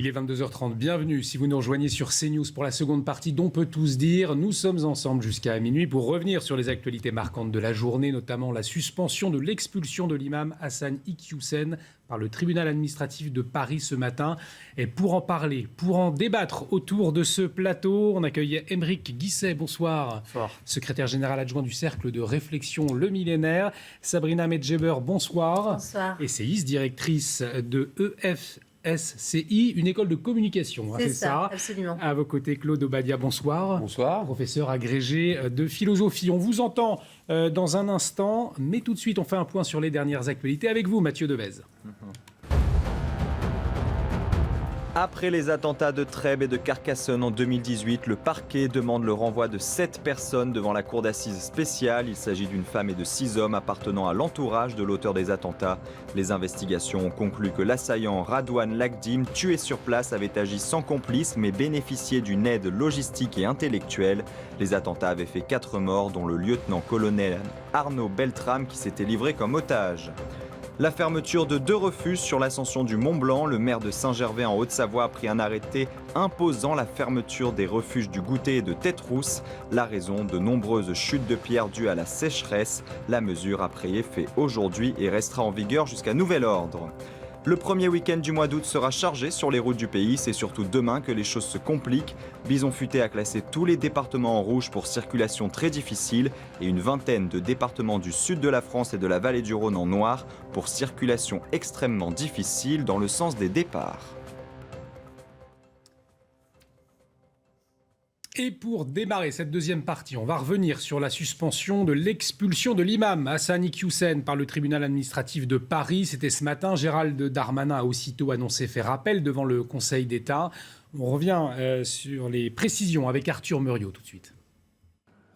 Il est 22h30, bienvenue si vous nous rejoignez sur CNews pour la seconde partie d'On peut tous dire. Nous sommes ensemble jusqu'à minuit pour revenir sur les actualités marquantes de la journée, notamment la suspension de l'expulsion de l'imam Hassan Iqiyoussen par le tribunal administratif de Paris ce matin. Et pour en parler, pour en débattre autour de ce plateau, on accueille Aymeric Guisset, bonsoir. Bonsoir. Secrétaire général adjoint du Cercle de réflexion Le Millénaire. Sabrina Medjeber, bonsoir. Bonsoir. Essayiste, directrice de EFSCI, une école de communication. C'est ça, absolument. À vos côtés, Claude Obadia, bonsoir. Bonsoir. Professeur agrégé de philosophie. On vous entend dans un instant, mais tout de suite, on fait un point sur les dernières actualités avec vous, Mathieu Devez. Après les attentats de Trèbes et de Carcassonne en 2018, le parquet demande le renvoi de 7 personnes devant la cour d'assises spéciale. Il s'agit d'une femme et de 6 hommes appartenant à l'entourage de l'auteur des attentats. Les investigations ont conclu que l'assaillant Radouane Lagdim, tué sur place, avait agi sans complice mais bénéficié d'une aide logistique et intellectuelle. Les attentats avaient fait 4 morts, dont le lieutenant-colonel Arnaud Beltrame qui s'était livré comme otage. La fermeture de 2 refuges sur l'ascension du Mont Blanc. Le maire de Saint-Gervais en Haute-Savoie a pris un arrêté imposant la fermeture des refuges du Goûter et de Tête-Rousse. La raison, de nombreuses chutes de pierres dues à la sécheresse. La mesure a pris effet aujourd'hui et restera en vigueur jusqu'à nouvel ordre. Le premier week-end du mois d'août sera chargé sur les routes du pays. C'est surtout demain que les choses se compliquent. Bison Futé a classé tous les départements en rouge pour circulation très difficile et une vingtaine de départements du sud de la France et de la vallée du Rhône en noir pour circulation extrêmement difficile dans le sens des départs. Et pour démarrer cette deuxième partie, on va revenir sur la suspension de l'expulsion de l'imam Hassan Iqiyoussen par le tribunal administratif de Paris. C'était ce matin. Gérald Darmanin a aussitôt annoncé faire appel devant le Conseil d'État. On revient sur les précisions avec Arthur Muriot tout de suite.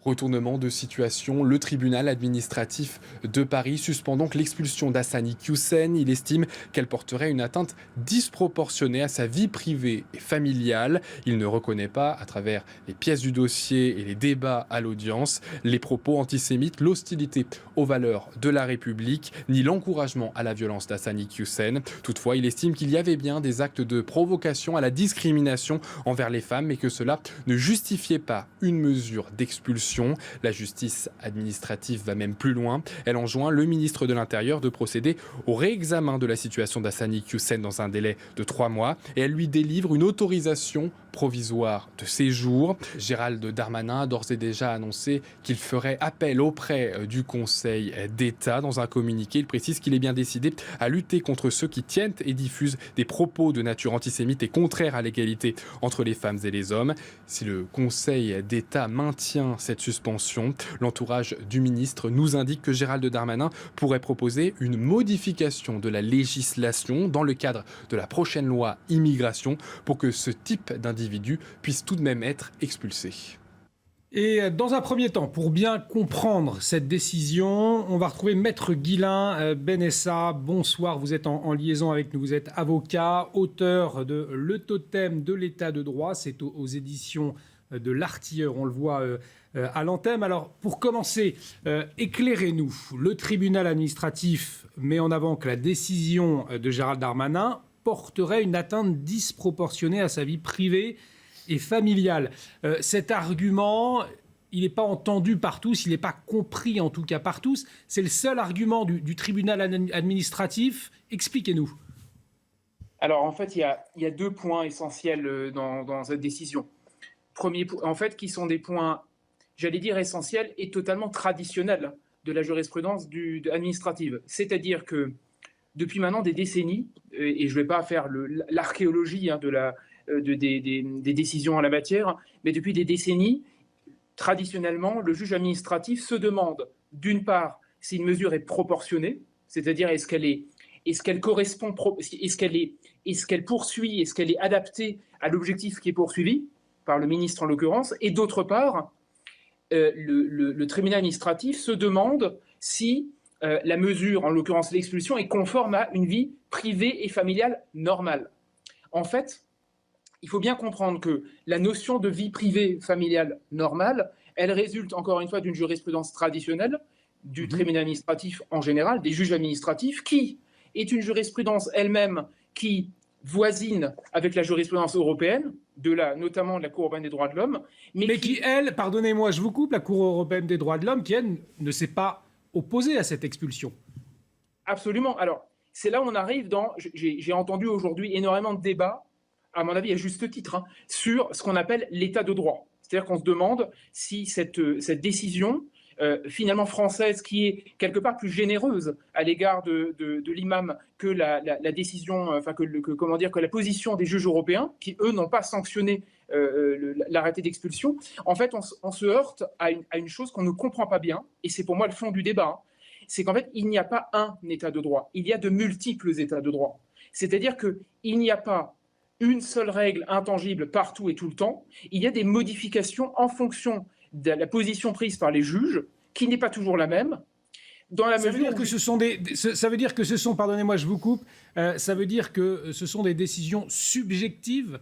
Retournement de situation, le tribunal administratif de Paris suspend donc l'expulsion d'Hassan Iqiyoussen. Il estime qu'elle porterait une atteinte disproportionnée à sa vie privée et familiale. Il ne reconnaît pas, à travers les pièces du dossier et les débats à l'audience, les propos antisémites, l'hostilité aux valeurs de la République, ni l'encouragement à la violence d'Hassan Iqiyoussen. Toutefois, il estime qu'il y avait bien des actes de provocation à la discrimination envers les femmes, mais que cela ne justifiait pas une mesure d'expulsion. La justice administrative va même plus loin. Elle enjoint le ministre de l'Intérieur de procéder au réexamen de la situation d'Hassan Iqiyoussen dans un délai de 3 mois et elle lui délivre une autorisation provisoire de séjour. Gérald Darmanin a d'ores et déjà annoncé qu'il ferait appel auprès du Conseil d'État. Dans un communiqué, il précise qu'il est bien décidé à lutter contre ceux qui tiennent et diffusent des propos de nature antisémite et contraires à l'égalité entre les femmes et les hommes. Si le Conseil d'État maintient cette suspension, l'entourage du ministre nous indique que Gérald Darmanin pourrait proposer une modification de la législation dans le cadre de la prochaine loi immigration pour que ce type d'individu puisse tout de même être expulsé. Et dans un premier temps, pour bien comprendre cette décision, on va retrouver Maître Guilain Benessa. Bonsoir, vous êtes en liaison avec nous. Vous êtes avocat, auteur de Le Totem de l'État de droit. C'est aux éditions de l'Artilleur, on le voit à l'antenne. Alors, pour commencer, éclairez-nous. Le tribunal administratif met en avant que la décision de Gérald Darmanin porterait une atteinte disproportionnée à sa vie privée et familiale. Cet argument, il n'est pas entendu par tous, il n'est pas compris en tout cas par tous. C'est le seul argument du tribunal administratif. Expliquez-nous. Alors, en fait, il y a 2 points essentiels dans cette décision. Premier, en fait, qui sont des points, j'allais dire, essentiels et totalement traditionnels de la jurisprudence administrative. C'est-à-dire que depuis maintenant des décennies, et je ne vais pas faire l'archéologie des décisions en la matière, mais depuis des décennies, traditionnellement, le juge administratif se demande, d'une part, si une mesure est proportionnée, c'est-à-dire est-ce qu'elle correspond, est-ce qu'elle poursuit, est-ce qu'elle est adaptée à l'objectif qui est poursuivi par le ministre en l'occurrence, et d'autre part, le tribunal administratif se demande si la mesure, en l'occurrence l'expulsion, est conforme à une vie privée et familiale normale. En fait, il faut bien comprendre que la notion de vie privée familiale normale, elle résulte encore une fois d'une jurisprudence traditionnelle du tribunal administratif en général, des juges administratifs, qui est une jurisprudence elle-même qui voisine avec la jurisprudence européenne, notamment de la Cour européenne des droits de l'homme. Mais qui, elle, pardonnez-moi, je vous coupe, la Cour européenne des droits de l'homme, qui, elle, ne s'est pas opposée à cette expulsion. Absolument. Alors, c'est là où on arrive dans... J'ai entendu aujourd'hui énormément de débats, à mon avis à juste titre, sur ce qu'on appelle l'état de droit. C'est-à-dire qu'on se demande si cette décision, finalement française, qui est quelque part plus généreuse à l'égard de l'imam que la décision, enfin que la position des juges européens, qui eux n'ont pas sanctionné l'arrêté d'expulsion. En fait, on se heurte à une chose qu'on ne comprend pas bien, et c'est pour moi le fond du débat. C'est qu'en fait, il n'y a pas un état de droit, il y a de multiples états de droit. C'est-à-dire qu'il n'y a pas une seule règle intangible partout et tout le temps, il y a des modifications en fonction de la position prise par les juges, qui n'est pas toujours la même. Ça veut dire que ce sont, pardonnez-moi, je vous coupe, ça veut dire que ce sont des décisions subjectives.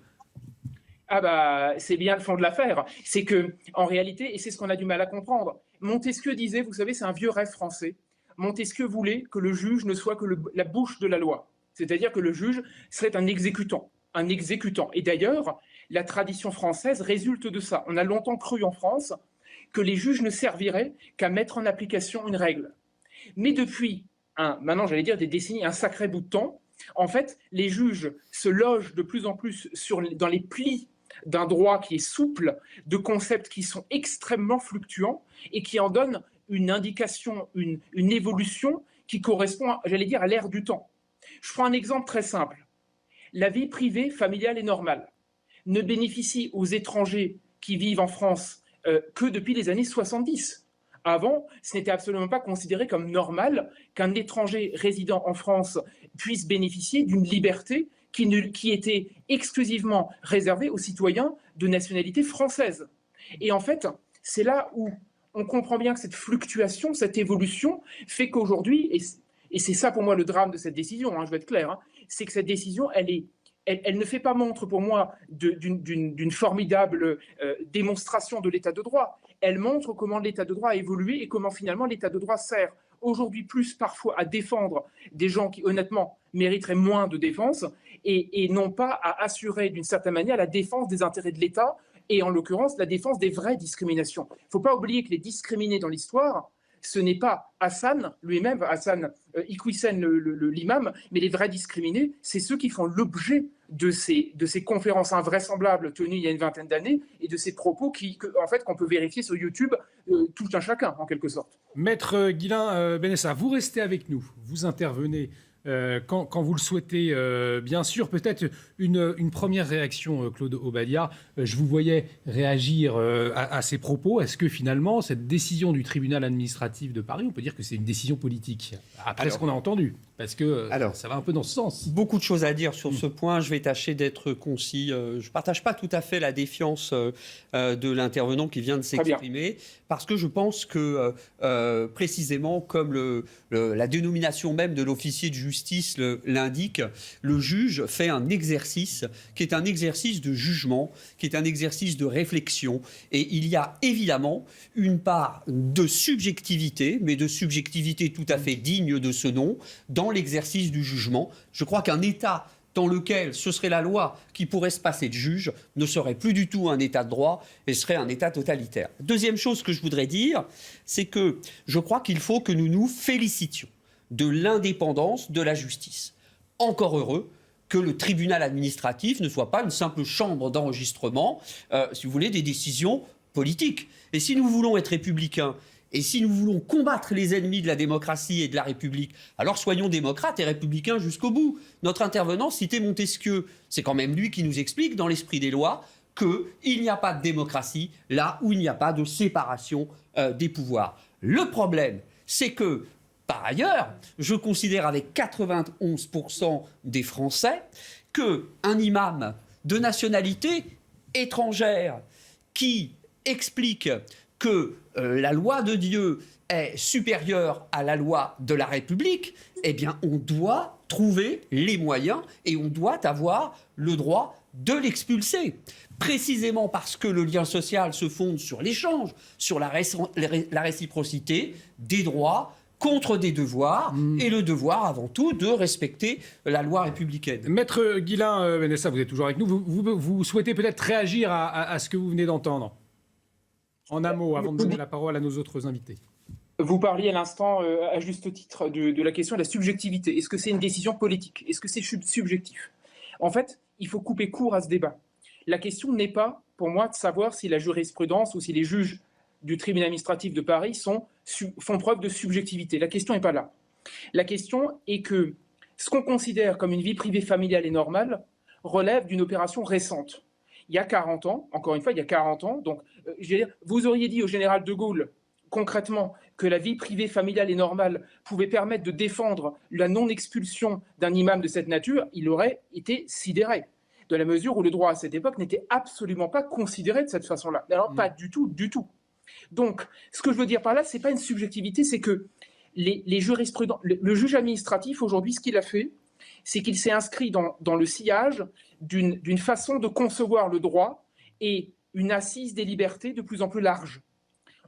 Ah bah, c'est bien le fond de l'affaire. C'est que, en réalité, et c'est ce qu'on a du mal à comprendre, Montesquieu disait, vous savez, c'est un vieux rêve français, Montesquieu voulait que le juge ne soit que la bouche de la loi. C'est-à-dire que le juge serait un exécutant. Et d'ailleurs, la tradition française résulte de ça. On a longtemps cru en France que les juges ne serviraient qu'à mettre en application une règle. Mais depuis, maintenant j'allais dire des décennies, un sacré bout de temps, en fait, les juges se logent de plus en plus dans les plis d'un droit qui est souple, de concepts qui sont extrêmement fluctuants et qui en donnent une indication, une évolution qui correspond, j'allais dire, à l'ère du temps. Je prends un exemple très simple. La vie privée, familiale et normale ne bénéficie aux étrangers qui vivent en France que depuis les années 70. Avant, ce n'était absolument pas considéré comme normal qu'un étranger résidant en France puisse bénéficier d'une liberté qui était exclusivement réservée aux citoyens de nationalité française. Et en fait, c'est là où on comprend bien que cette fluctuation, cette évolution fait qu'aujourd'hui, et c'est ça pour moi le drame de cette décision, je vais être clair, c'est que cette décision, elle ne fait pas montre pour moi d'une formidable démonstration de l'état de droit. Elle montre comment l'état de droit a évolué et comment finalement l'état de droit sert aujourd'hui plus parfois à défendre des gens qui honnêtement mériteraient moins de défense et non pas à assurer d'une certaine manière la défense des intérêts de l'État et en l'occurrence la défense des vraies discriminations. Il ne faut pas oublier que les discriminés dans l'histoire, ce n'est pas Hassan lui-même, Hassan Iquissen, l'imam, mais les vrais discriminés, c'est ceux qui font l'objet de ces conférences invraisemblables tenues il y a une vingtaine d'années et de ces propos qu'on peut vérifier sur YouTube, tout un chacun, en quelque sorte. Maître Guillain Benessa, vous restez avec nous, vous intervenez quand vous le souhaitez, bien sûr. Peut-être une première réaction, Claude Obadia. Je vous voyais réagir à ces propos. Est-ce que finalement, cette décision du tribunal administratif de Paris, on peut dire que c'est une décision politique, après ce qu'on a entendu? Parce que ça va un peu dans ce sens. Beaucoup de choses à dire sur ce point. Je vais tâcher d'être concis. Je ne partage pas tout à fait la défiance de l'intervenant qui vient de s'exprimer, parce que je pense que, précisément, comme la dénomination même de l'officier de justice l'indique, le juge fait un exercice qui est un exercice de jugement, qui est un exercice de réflexion. Et il y a évidemment une part de subjectivité, mais de subjectivité tout à fait digne de ce nom, dans l'exercice du jugement. Je crois qu'un État dans lequel ce serait la loi qui pourrait se passer de juge ne serait plus du tout un État de droit et serait un État totalitaire. Deuxième chose que je voudrais dire, c'est que je crois qu'il faut que nous nous félicitions de l'indépendance de la justice. Encore heureux que le tribunal administratif ne soit pas une simple chambre d'enregistrement, si vous voulez, des décisions politiques. Et si nous voulons être républicains, et si nous voulons combattre les ennemis de la démocratie et de la République, alors soyons démocrates et républicains jusqu'au bout. Notre intervenant citait Montesquieu. C'est quand même lui qui nous explique, dans l'esprit des lois, qu'il n'y a pas de démocratie là où il n'y a pas de séparation des pouvoirs. Le problème, c'est que, par ailleurs, je considère avec 91% des Français qu'un imam de nationalité étrangère qui explique que la loi de Dieu est supérieure à la loi de la République, eh bien, on doit trouver les moyens et on doit avoir le droit de l'expulser. Précisément parce que le lien social se fonde sur l'échange, sur la réciprocité des droits contre des devoirs, et le devoir avant tout de respecter la loi républicaine. Maître Guillain, Benessa, vous êtes toujours avec nous. Vous souhaitez peut-être réagir à ce que vous venez d'entendre en un mot, avant de donner la parole à nos autres invités. Vous parliez à l'instant, à juste titre, de la question de la subjectivité. Est-ce que c'est une décision politique? Est-ce que c'est subjectif? En fait, il faut couper court à ce débat. La question n'est pas, pour moi, de savoir si la jurisprudence ou si les juges du tribunal administratif de Paris font preuve de subjectivité. La question n'est pas là. La question est que ce qu'on considère comme une vie privée familiale et normale relève d'une opération récente. Il y a 40 ans, encore une fois, il y a 40 ans, donc je veux dire, vous auriez dit au général de Gaulle, concrètement, que la vie privée familiale et normale pouvait permettre de défendre la non-expulsion d'un imam de cette nature, il aurait été sidéré, de la mesure où le droit à cette époque n'était absolument pas considéré de cette façon-là. Alors, pas du tout, du tout. Donc, ce que je veux dire par là, ce n'est pas une subjectivité, c'est que les jurisprudents, le juge administratif, aujourd'hui, ce qu'il a fait, c'est qu'il s'est inscrit dans le sillage d'une façon de concevoir le droit et une assise des libertés de plus en plus large.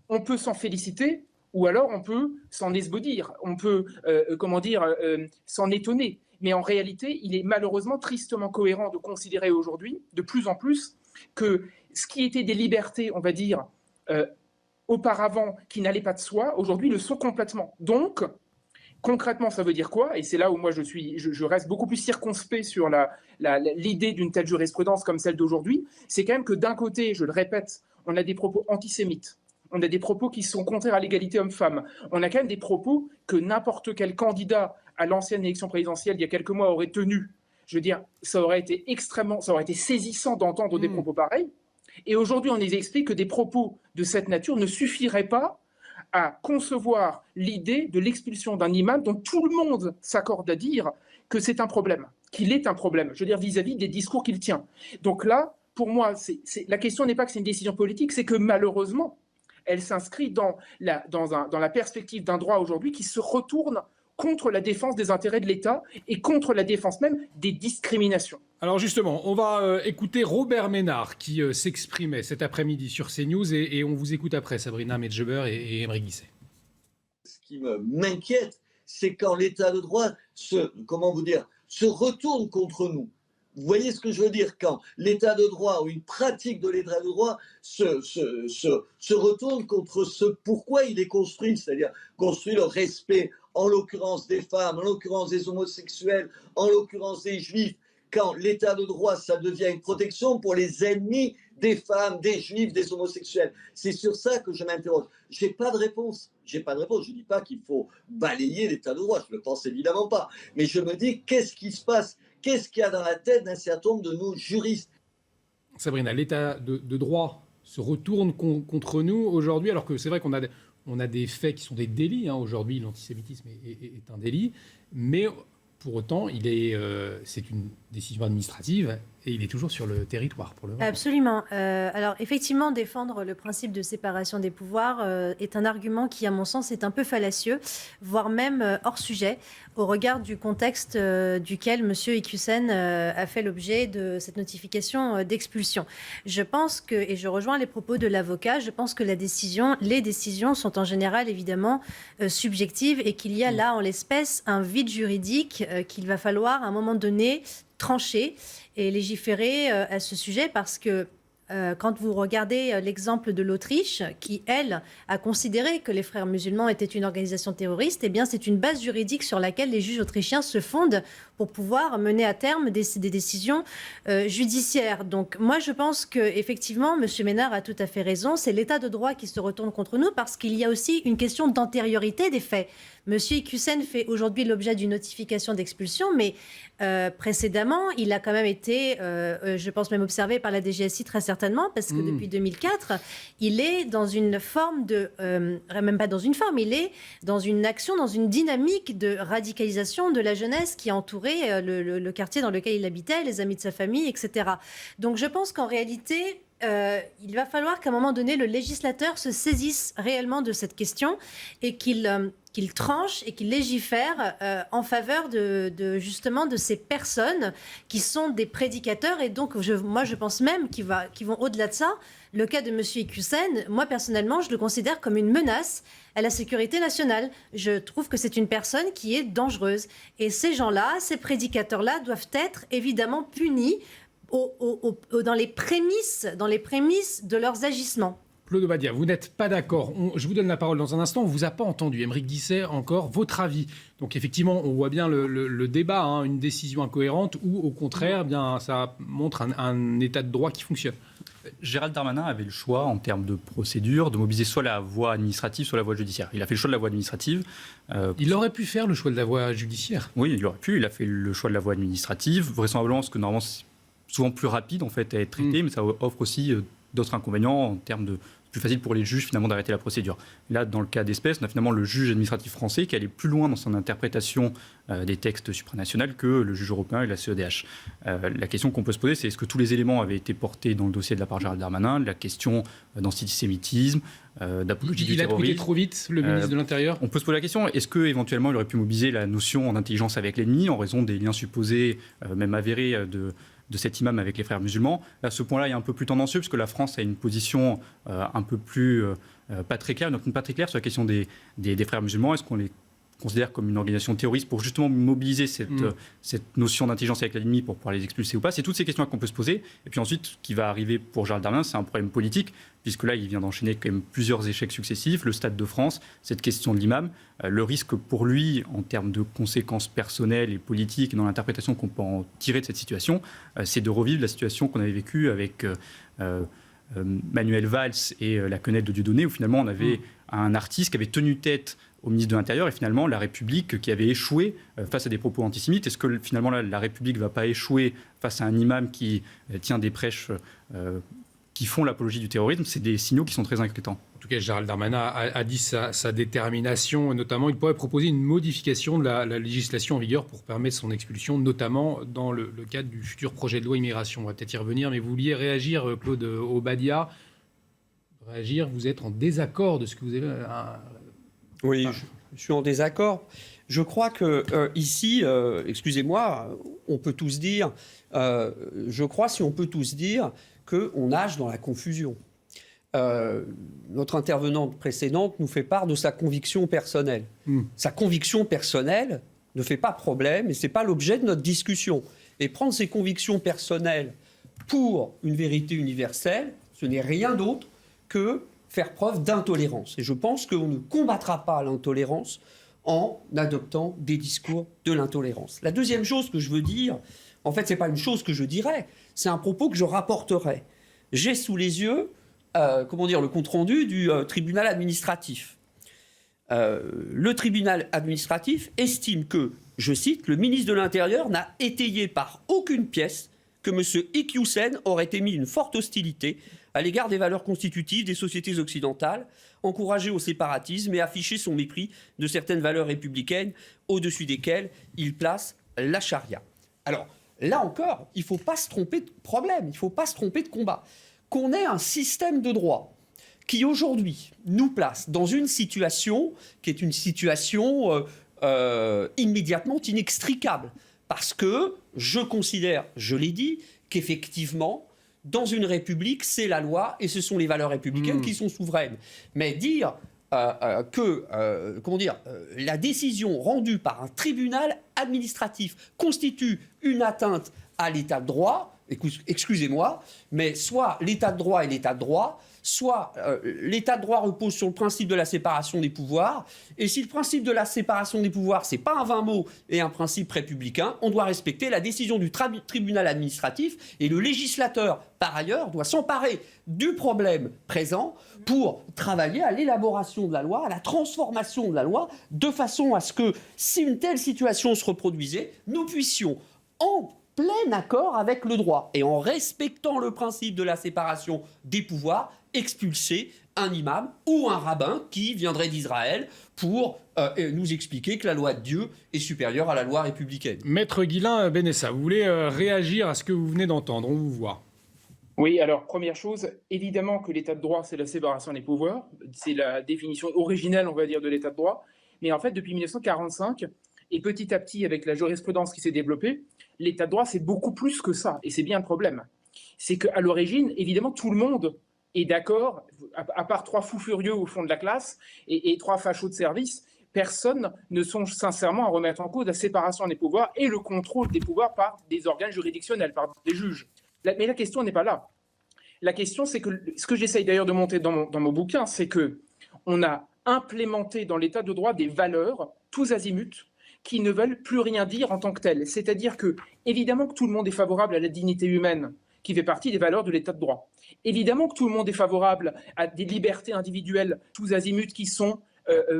On peut s'en féliciter ou alors on peut s'en esbaudir, on peut s'en étonner. Mais en réalité, il est malheureusement tristement cohérent de considérer aujourd'hui, de plus en plus, que ce qui était des libertés, on va dire, auparavant, qui n'allaient pas de soi, aujourd'hui le sont complètement. Donc, concrètement, ça veut dire quoi? Et c'est là où moi je reste beaucoup plus circonspect sur l'idée d'une telle jurisprudence comme celle d'aujourd'hui. C'est quand même que d'un côté, je le répète, on a des propos antisémites, on a des propos qui sont contraires à l'égalité homme-femme, on a quand même des propos que n'importe quel candidat à l'ancienne élection présidentielle il y a quelques mois aurait tenu. Je veux dire, ça aurait été saisissant d'entendre des propos pareils. Et aujourd'hui, on nous explique que des propos de cette nature ne suffiraient pas à concevoir l'idée de l'expulsion d'un imam dont tout le monde s'accorde à dire que c'est un problème, qu'il est un problème, je veux dire, vis-à-vis des discours qu'il tient. Donc là, pour moi, la question n'est pas que c'est une décision politique, c'est que malheureusement, elle s'inscrit dans la perspective d'un droit aujourd'hui qui se retourne contre la défense des intérêts de l'État et contre la défense même des discriminations. Alors justement, on va écouter Robert Ménard qui s'exprimait cet après-midi sur CNews et on vous écoute après, Sabrina Medjeber et Aymeric Guisset. Ce qui m'inquiète, c'est quand l'état de droit se retourne contre nous. Vous voyez ce que je veux dire? Quand l'état de droit ou une pratique de l'état de droit se retourne contre ce pourquoi il est construit, c'est-à-dire construit le respect, en l'occurrence des femmes, en l'occurrence des homosexuels, en l'occurrence des juifs. Quand l'état de droit, ça devient une protection pour les ennemis des femmes, des juifs, des homosexuels. C'est sur ça que je m'interroge. Je n'ai pas de réponse. Je ne dis pas qu'il faut balayer l'état de droit. Je ne le pense évidemment pas. Mais je me dis, qu'est-ce qui se passe? Qu'est-ce qu'il y a dans la tête d'un certain nombre de nos juristes? Sabrina, l'état de droit se retourne contre nous aujourd'hui, alors que c'est vrai qu'on a des faits qui sont des délits. Aujourd'hui, l'antisémitisme est un délit. Mais pour autant, c'est une décision administrative et il est toujours sur le territoire pour le moment. Absolument. Alors effectivement, défendre le principe de séparation des pouvoirs est un argument qui, à mon sens, est un peu fallacieux, voire même hors sujet, au regard du contexte duquel M. Iquioussen a fait l'objet de cette notification d'expulsion. Je pense que, et je rejoins les propos de l'avocat, je pense que les décisions sont en général évidemment subjectives et qu'il y a là, en l'espèce, un vide juridique qu'il va falloir, à un moment donné, trancher et légiférer à ce sujet parce que quand vous regardez l'exemple de l'Autriche, qui, elle, a considéré que les frères musulmans étaient une organisation terroriste, eh bien, c'est une base juridique sur laquelle les juges autrichiens se fondent pour pouvoir mener à terme des décisions judiciaires. Donc, moi, je pense qu'effectivement, M. Ménard a tout à fait raison. C'est l'état de droit qui se retourne contre nous parce qu'il y a aussi une question d'antériorité des faits. M. Iquioussen fait aujourd'hui l'objet d'une notification d'expulsion, mais précédemment, il a quand même été, je pense même observé par la DGSI très certainement, parce que depuis 2004, il est dans une forme même pas dans une forme, il est dans une action, dans une dynamique de radicalisation de la jeunesse qui a entouré le quartier dans lequel il habitait, les amis de sa famille, etc. Donc je pense qu'en réalité, il va falloir qu'à un moment donné, le législateur se saisisse réellement de cette question et qu'il tranche et qu'il légifère en faveur justement de ces personnes qui sont des prédicateurs. Et donc, moi, je pense même qu'ils vont au-delà de ça. Le cas de M. Iqiyoussen, moi, personnellement, je le considère comme une menace à la sécurité nationale. Je trouve que c'est une personne qui est dangereuse. Et ces gens-là, ces prédicateurs-là, doivent être évidemment punis dans les prémices de leurs agissements. Claude Obadia, vous n'êtes pas d'accord. Je vous donne la parole dans un instant. On ne vous a pas entendu. Aymeric Guisset, encore, votre avis. Donc effectivement, on voit bien le débat, une décision incohérente ou au contraire, bien, ça montre un état de droit qui fonctionne. Gérald Darmanin avait le choix, en termes de procédure, de mobiliser soit la voie administrative, soit la voie judiciaire. Il a fait le choix de la voie administrative. Il aurait pu faire le choix de la voie judiciaire. Oui, il aurait pu. Il a fait le choix de la voie administrative. Vraisemblablement, parce que normalement, c'est souvent plus rapide en fait, à être traité, mais ça offre aussi d'autres inconvénients en termes de plus facile pour les juges finalement d'arrêter la procédure. Là, dans le cas d'espèce, on a finalement le juge administratif français qui allait plus loin dans son interprétation des textes supranationaux que le juge européen et la CEDH. La question qu'on peut se poser, c'est est-ce que tous les éléments avaient été portés dans le dossier de la part de Gérald Darmanin, la question d'antisémitisme, d'apologie du terrorisme. Il a tweeté trop vite, le ministre de l'Intérieur. On peut se poser la question, est-ce qu'éventuellement il aurait pu mobiliser la notion d'intelligence avec l'ennemi en raison des liens supposés, même avérés, de cet imam avec les frères musulmans. À ce point-là, il y a un peu plus tendancieux, puisque la France a une position un peu plus pas très claire, donc pas très claire sur la question des frères musulmans. Est-ce qu'on les considère comme une organisation terroriste pour justement mobiliser cette notion d'intelligence avec l'ennemi pour pouvoir les expulser ou pas? C'est toutes ces questions qu'on peut se poser. Et puis ensuite, ce qui va arriver pour Gérald Darmanin, c'est un problème politique, puisque là, il vient d'enchaîner quand même plusieurs échecs successifs, le Stade de France, cette question de l'imam, le risque pour lui, en termes de conséquences personnelles et politiques, et dans l'interprétation qu'on peut en tirer de cette situation, c'est de revivre la situation qu'on avait vécue avec Manuel Valls et la quenelle de Dieudonné, où finalement on avait un artiste qui avait tenu tête au ministre de l'Intérieur et finalement la République qui avait échoué face à des propos antisémites. Est-ce que finalement la République ne va pas échouer face à un imam qui tient des prêches qui font l'apologie du terrorisme? C'est des signaux qui sont très inquiétants. En tout cas, Gérald Darmanin a dit sa détermination. Notamment, il pourrait proposer une modification de la législation en vigueur pour permettre son expulsion, notamment dans le cadre du futur projet de loi immigration. On va peut-être y revenir, mais vous vouliez réagir, Claude Obadia. Réagir, vous êtes en désaccord de ce que vous avez... Oui, je suis en désaccord. Je crois que ici, excusez-moi, on peut tous dire, je crois si on peut tous dire qu'on nage dans la confusion. Notre intervenante précédente nous fait part de sa conviction personnelle. Sa conviction personnelle ne fait pas problème et ce n'est pas l'objet de notre discussion. Et prendre ses convictions personnelles pour une vérité universelle, ce n'est rien d'autre que faire preuve d'intolérance. Et je pense qu'on ne combattra pas l'intolérance en adoptant des discours de l'intolérance. La deuxième chose que je veux dire, en fait, ce n'est pas une chose que je dirais, c'est un propos que je rapporterai. J'ai sous les yeux, le compte-rendu du tribunal administratif. Le tribunal administratif estime que, je cite, le ministre de l'Intérieur n'a étayé par aucune pièce que M. Iqiyoussen aurait émis une forte hostilité à l'égard des valeurs constitutives des sociétés occidentales, encouragé au séparatisme et affiché son mépris de certaines valeurs républicaines au-dessus desquelles il place la charia. Alors, là encore, il ne faut pas se tromper de problème, il ne faut pas se tromper de combat. Qu'on ait un système de droit qui, aujourd'hui, nous place dans une situation qui est une situation immédiatement inextricable. Parce que je considère, je l'ai dit, qu'effectivement, dans une république, c'est la loi et ce sont les valeurs républicaines qui sont souveraines. Mais dire que la décision rendue par un tribunal administratif constitue une atteinte à l'état de droit, excusez-moi, mais soit l'état de droit est l'état de droit, soit l'état de droit repose sur le principe de la séparation des pouvoirs, et si le principe de la séparation des pouvoirs, c'est pas un vain mot et un principe républicain, on doit respecter la décision du tribunal administratif, et le législateur, par ailleurs, doit s'emparer du problème présent pour travailler à l'élaboration de la loi, à la transformation de la loi, de façon à ce que, si une telle situation se reproduisait, nous puissions, en plein accord avec le droit et en respectant le principe de la séparation des pouvoirs, expulser un imam ou un rabbin qui viendrait d'Israël pour nous expliquer que la loi de Dieu est supérieure à la loi républicaine. Maître Guillain Benessa, vous voulez réagir à ce que vous venez d'entendre? On vous voit. Oui, alors première chose, évidemment que l'état de droit, c'est la séparation des pouvoirs, c'est la définition originelle, on va dire, de l'état de droit, mais en fait, depuis 1945, et petit à petit, avec la jurisprudence qui s'est développée, l'état de droit, c'est beaucoup plus que ça, et c'est bien le problème. C'est qu'à l'origine, évidemment, tout le monde est d'accord, à part 3 fous furieux au fond de la classe et 3 fachos de service, personne ne songe sincèrement à remettre en cause la séparation des pouvoirs et le contrôle des pouvoirs par des organes juridictionnels, par des juges. Mais la question n'est pas là. La question, c'est que ce que j'essaye d'ailleurs de montrer dans mon bouquin, c'est qu'on a implémenté dans l'état de droit des valeurs, tous azimuts, qui ne veulent plus rien dire en tant que telles. C'est-à-dire que, évidemment que tout le monde est favorable à la dignité humaine, qui fait partie des valeurs de l'état de droit. Évidemment que tout le monde est favorable à des libertés individuelles, tous azimuts, qui sont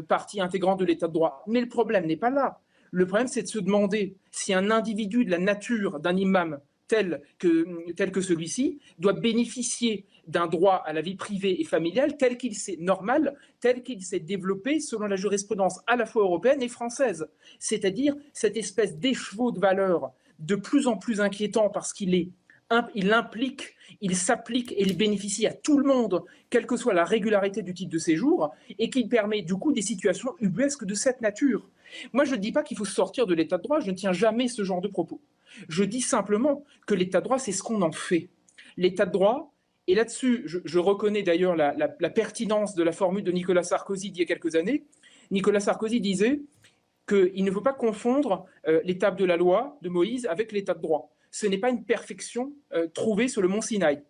partie intégrante de l'état de droit. Mais le problème n'est pas là. Le problème, c'est de se demander si un individu de la nature d'un imam tel que celui-ci doit bénéficier d'un droit à la vie privée et familiale tel qu'il s'est normal, tel qu'il s'est développé selon la jurisprudence à la fois européenne et française. C'est-à-dire cette espèce d'écheveau de valeurs de plus en plus inquiétant parce qu'il implique, il s'applique et il bénéficie à tout le monde, quelle que soit la régularité du titre de séjour, et qu'il permet du coup des situations ubuesques de cette nature. Moi, je ne dis pas qu'il faut sortir de l'état de droit, je ne tiens jamais ce genre de propos. Je dis simplement que l'état de droit, c'est ce qu'on en fait. L'état de droit, et là-dessus, je reconnais d'ailleurs la pertinence de la formule de Nicolas Sarkozy d'il y a quelques années. Nicolas Sarkozy disait qu'il ne faut pas confondre l'étape de la loi de Moïse avec l'état de droit. Ce n'est pas une perfection trouvée sur le mont Sinaï.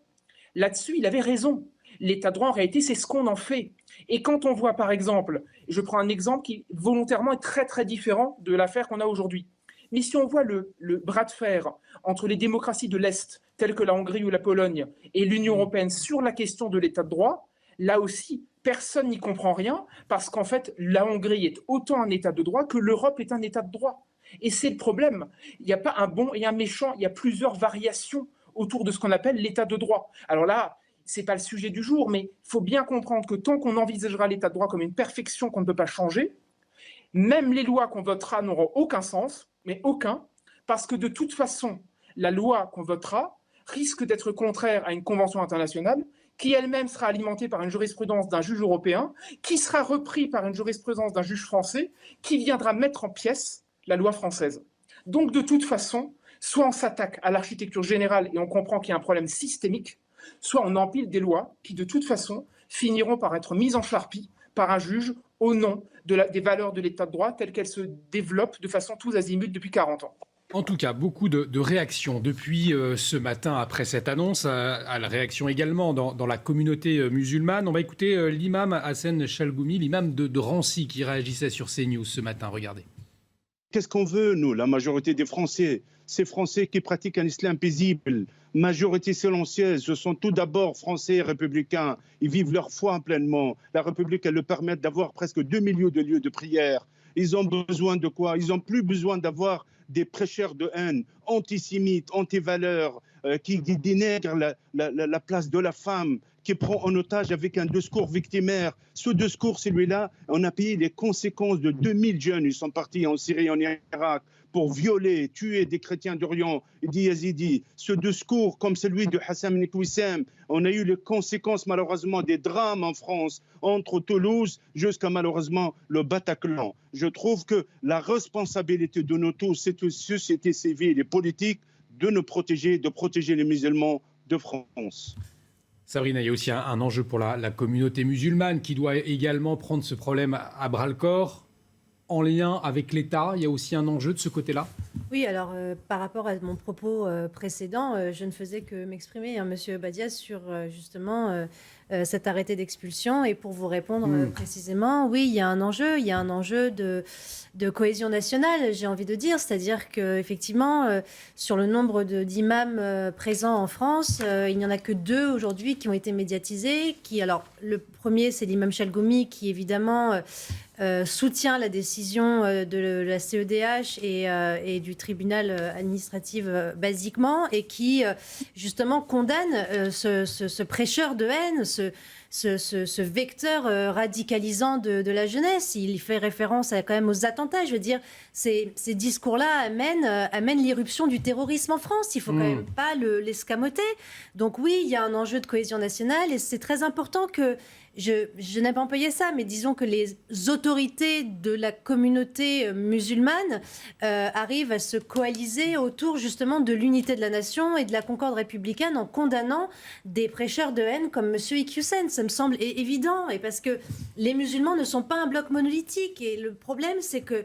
Là-dessus, il avait raison. L'état de droit, en réalité, c'est ce qu'on en fait. Et quand on voit, par exemple, je prends un exemple qui volontairement est très très différent de l'affaire qu'on a aujourd'hui. Mais si on voit le bras de fer entre les démocraties de l'Est, telles que la Hongrie ou la Pologne, et l'Union européenne sur la question de l'état de droit, là aussi, personne n'y comprend rien, parce qu'en fait, la Hongrie est autant un état de droit que l'Europe est un état de droit. Et c'est le problème. Il n'y a pas un bon et un méchant, il y a plusieurs variations autour de ce qu'on appelle l'état de droit. Alors là, ce n'est pas le sujet du jour, mais il faut bien comprendre que tant qu'on envisagera l'état de droit comme une perfection qu'on ne peut pas changer, même les lois qu'on votera n'auront aucun sens, mais aucun, parce que de toute façon, la loi qu'on votera risque d'être contraire à une convention internationale qui elle-même sera alimentée par une jurisprudence d'un juge européen, qui sera repris par une jurisprudence d'un juge français, qui viendra mettre en pièces la loi française. Donc de toute façon, soit on s'attaque à l'architecture générale et on comprend qu'il y a un problème systémique, soit on empile des lois qui de toute façon finiront par être mises en charpie par un juge au nom des valeurs de l'état de droit telles qu'elles se développent de façon tous azimuts depuis 40 ans. En tout cas, beaucoup de réactions depuis ce matin après cette annonce, à la réaction également dans la communauté musulmane. On va écouter l'imam Hassan Chalgoumi, l'imam de Drancy, qui réagissait sur CNews ce matin. Regardez. Qu'est-ce qu'on veut, nous, la majorité des Français? Ces Français qui pratiquent un islam paisible, majorité silencieuse, ce sont tout d'abord Français et républicains. Ils vivent leur foi pleinement. La République, elle leur permet d'avoir presque 2 millions de lieux de prière. Ils ont besoin de quoi? Ils n'ont plus besoin d'avoir des prêcheurs de haine, antisémites, anti-valeurs, qui dénègrent la place de la femme, qui prend en otage avec un discours victimaire. Ce discours, celui-là, on a payé les conséquences de 2000 jeunes. Ils sont partis en Syrie, en Irak, pour violer, tuer des chrétiens d'Orient et des Yazidis. Ce discours, comme celui de Hassan Wissem, on a eu les conséquences malheureusement des drames en France, entre Toulouse jusqu'à malheureusement le Bataclan. Je trouve que la responsabilité de nous tous, c'est de société civile et politique, de nous protéger, de protéger les musulmans de France. Sabrina, il y a aussi un enjeu pour la communauté musulmane qui doit également prendre ce problème à bras-le-corps. En lien avec l'État, il y a aussi un enjeu de ce côté-là? Oui, alors par rapport à mon propos précédent, je ne faisais que m'exprimer, Monsieur Badias, sur justement cet arrêté d'expulsion. Et pour vous répondre précisément, oui, il y a un enjeu de cohésion nationale, j'ai envie de dire. C'est-à-dire qu'effectivement, sur le nombre d'imams présents en France, il n'y en a que 2 aujourd'hui qui ont été médiatisés. Alors, le premier, c'est l'imam Chalgoumi, qui évidemment soutient la décision de la CEDH et du tribunal administratif basiquement, et qui justement condamne ce prêcheur de haine, ce vecteur radicalisant de la jeunesse. Il fait référence quand même aux attentats. Je veux dire, ces discours-là amènent l'irruption du terrorisme en France. Il ne faut quand même pas l'escamoter. Donc oui, il y a un enjeu de cohésion nationale et c'est très important que, je n'aime pas employer ça, mais disons que les autorités de la communauté musulmane arrivent à se coaliser autour justement de l'unité de la nation et de la concorde républicaine en condamnant des prêcheurs de haine comme M. Iqiyoussen. Ça me semble évident, et parce que les musulmans ne sont pas un bloc monolithique. Et le problème, c'est que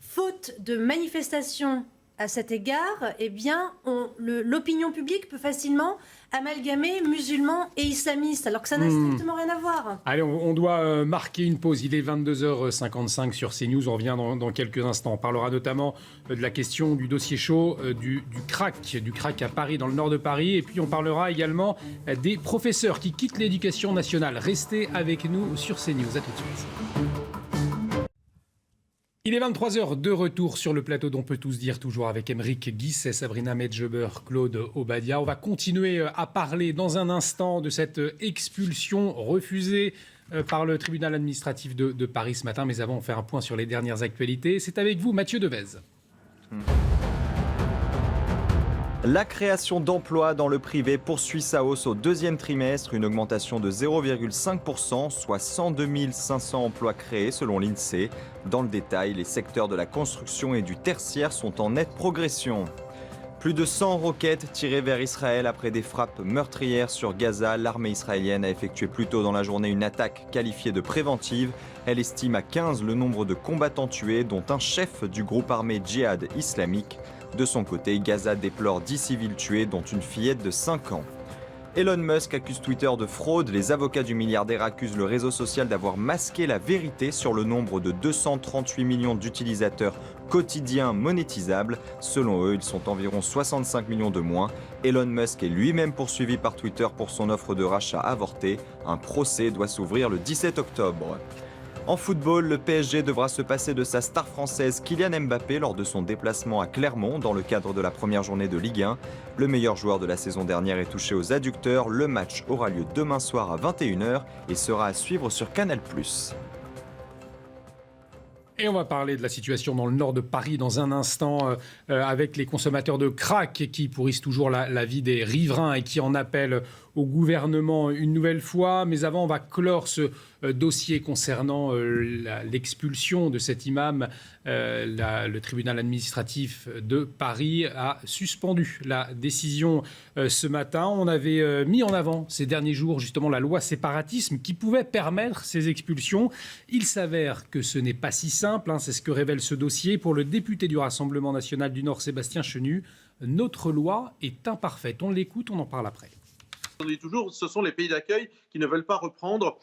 faute de manifestations à cet égard, eh bien, l'opinion publique peut facilement amalgamer musulmans et islamistes, alors que ça n'a strictement rien à voir. Allez, on doit marquer une pause. Il est 22h55 sur CNews. On revient dans quelques instants. On parlera notamment de la question du dossier chaud du crack à Paris, dans le nord de Paris. Et puis on parlera également des professeurs qui quittent l'éducation nationale. Restez avec nous sur CNews. À tout de suite. Il est 23h, de retour sur le plateau d'On peut tous dire, toujours avec Aymeric Guisset, Sabrina Medjeber, Claude Obadia. On va continuer à parler dans un instant de cette expulsion refusée par le tribunal administratif de Paris ce matin. Mais avant, on fait un point sur les dernières actualités. C'est avec vous, Mathieu Devez. La création d'emplois dans le privé poursuit sa hausse au deuxième trimestre, une augmentation de 0,5%, soit 102 500 emplois créés selon l'INSEE. Dans le détail, les secteurs de la construction et du tertiaire sont en nette progression. Plus de 100 roquettes tirées vers Israël après des frappes meurtrières sur Gaza. L'armée israélienne a effectué plus tôt dans la journée une attaque qualifiée de préventive. Elle estime à 15 le nombre de combattants tués, dont un chef du groupe armé Djihad islamique. De son côté, Gaza déplore 10 civils tués, dont une fillette de 5 ans. Elon Musk accuse Twitter de fraude. Les avocats du milliardaire accusent le réseau social d'avoir masqué la vérité sur le nombre de 238 millions d'utilisateurs quotidiens monétisables. Selon eux, ils sont environ 65 millions de moins. Elon Musk est lui-même poursuivi par Twitter pour son offre de rachat avortée. Un procès doit s'ouvrir le 17 octobre. En football, le PSG devra se passer de sa star française Kylian Mbappé lors de son déplacement à Clermont dans le cadre de la première journée de Ligue 1. Le meilleur joueur de la saison dernière est touché aux adducteurs. Le match aura lieu demain soir à 21h et sera à suivre sur Canal+. Et on va parler de la situation dans le nord de Paris dans un instant avec les consommateurs de crack qui pourrissent toujours la vie des riverains et qui en appellent au gouvernement une nouvelle fois. Mais avant, on va clore ce dossier concernant l'expulsion de cet imam. Le tribunal administratif de Paris a suspendu la décision ce matin. On avait mis en avant ces derniers jours justement la loi séparatisme qui pouvait permettre ces expulsions. Il s'avère que ce n'est pas si simple, c'est ce que révèle ce dossier. Pour le député du Rassemblement national du Nord, Sébastien Chenu, notre loi est imparfaite. On l'écoute, on en parle après. On dit toujours, ce sont les pays d'accueil qui ne veulent pas reprendre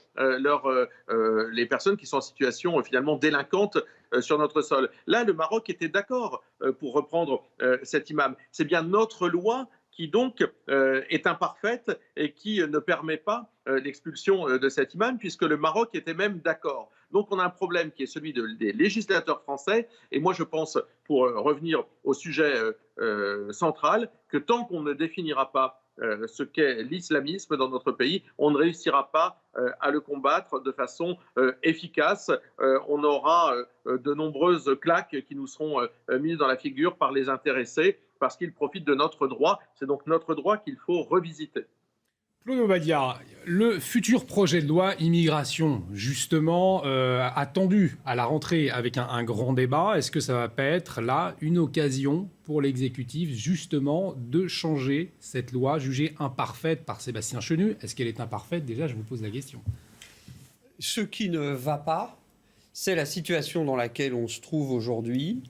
les personnes qui sont en situation finalement délinquante sur notre sol. Là, le Maroc était d'accord pour reprendre cet imam. C'est bien notre loi qui donc est imparfaite et qui ne permet pas l'expulsion de cet imam, puisque le Maroc était même d'accord. Donc on a un problème qui est celui des législateurs français. Et moi je pense, pour revenir au sujet central, que tant qu'on ne définira pas ce qu'est l'islamisme dans notre pays, on ne réussira pas à le combattre de façon efficace. On aura de nombreuses claques qui nous seront mises dans la figure par les intéressés parce qu'ils profitent de notre droit. C'est donc notre droit qu'il faut revisiter. Claude Obadia, le futur projet de loi immigration, justement, attendu à la rentrée avec un grand débat, est-ce que ça va pas être là une occasion pour l'exécutif, justement, de changer cette loi jugée imparfaite par Sébastien Chenu? Est-ce qu'elle est imparfaite? Déjà, je vous pose la question. Ce qui ne va pas, c'est la situation dans laquelle on se trouve aujourd'hui,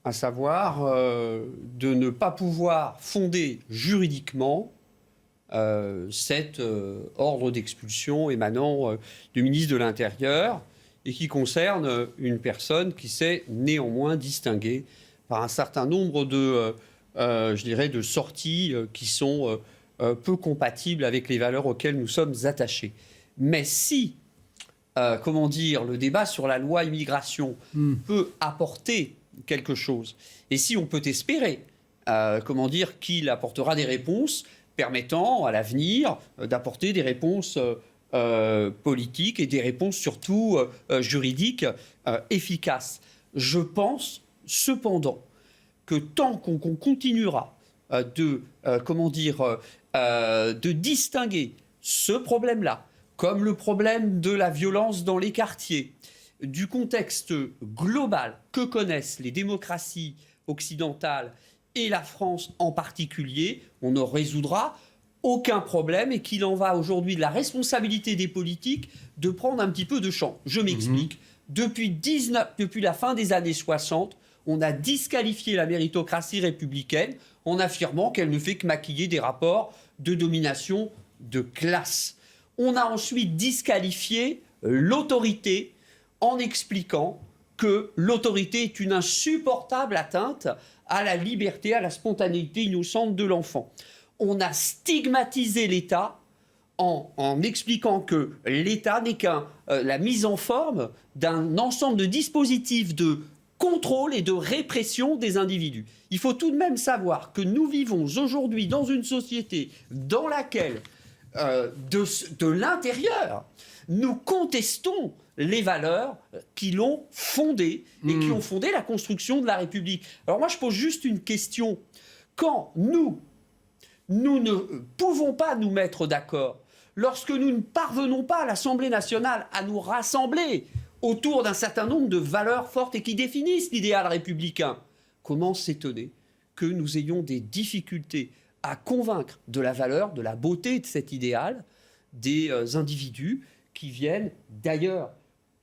à savoir de ne pas pouvoir fonder juridiquement cet ordre d'expulsion émanant du ministre de l'Intérieur et qui concerne une personne qui s'est néanmoins distinguée par un certain nombre de sorties qui sont peu compatibles avec les valeurs auxquelles nous sommes attachés. Mais si, le débat sur la loi immigration peut apporter quelque chose, et si on peut espérer, qu'il apportera des réponses permettant à l'avenir d'apporter des réponses politiques et des réponses surtout juridiques efficaces. Je pense cependant que tant qu'on continuera de distinguer ce problème-là, comme le problème de la violence dans les quartiers, du contexte global que connaissent les démocraties occidentales et la France en particulier, on ne résoudra aucun problème et qu'il en va aujourd'hui de la responsabilité des politiques de prendre un petit peu de champ. Je m'explique. Depuis la fin des années 60, on a disqualifié la méritocratie républicaine en affirmant qu'elle ne fait que maquiller des rapports de domination de classe. On a ensuite disqualifié l'autorité en expliquant que l'autorité est une insupportable atteinte à la liberté, à la spontanéité innocente de l'enfant. On a stigmatisé l'État en expliquant que l'État n'est la mise en forme d'un ensemble de dispositifs de contrôle et de répression des individus. Il faut tout de même savoir que nous vivons aujourd'hui dans une société dans laquelle, de l'intérieur, nous contestons les valeurs qui l'ont fondée et qui ont fondé la construction de la République. Alors moi, je pose juste une question. Quand nous ne pouvons pas nous mettre d'accord, lorsque nous ne parvenons pas à l'Assemblée nationale à nous rassembler autour d'un certain nombre de valeurs fortes et qui définissent l'idéal républicain, comment s'étonner que nous ayons des difficultés à convaincre de la valeur, de la beauté de cet idéal des individus qui viennent d'ailleurs?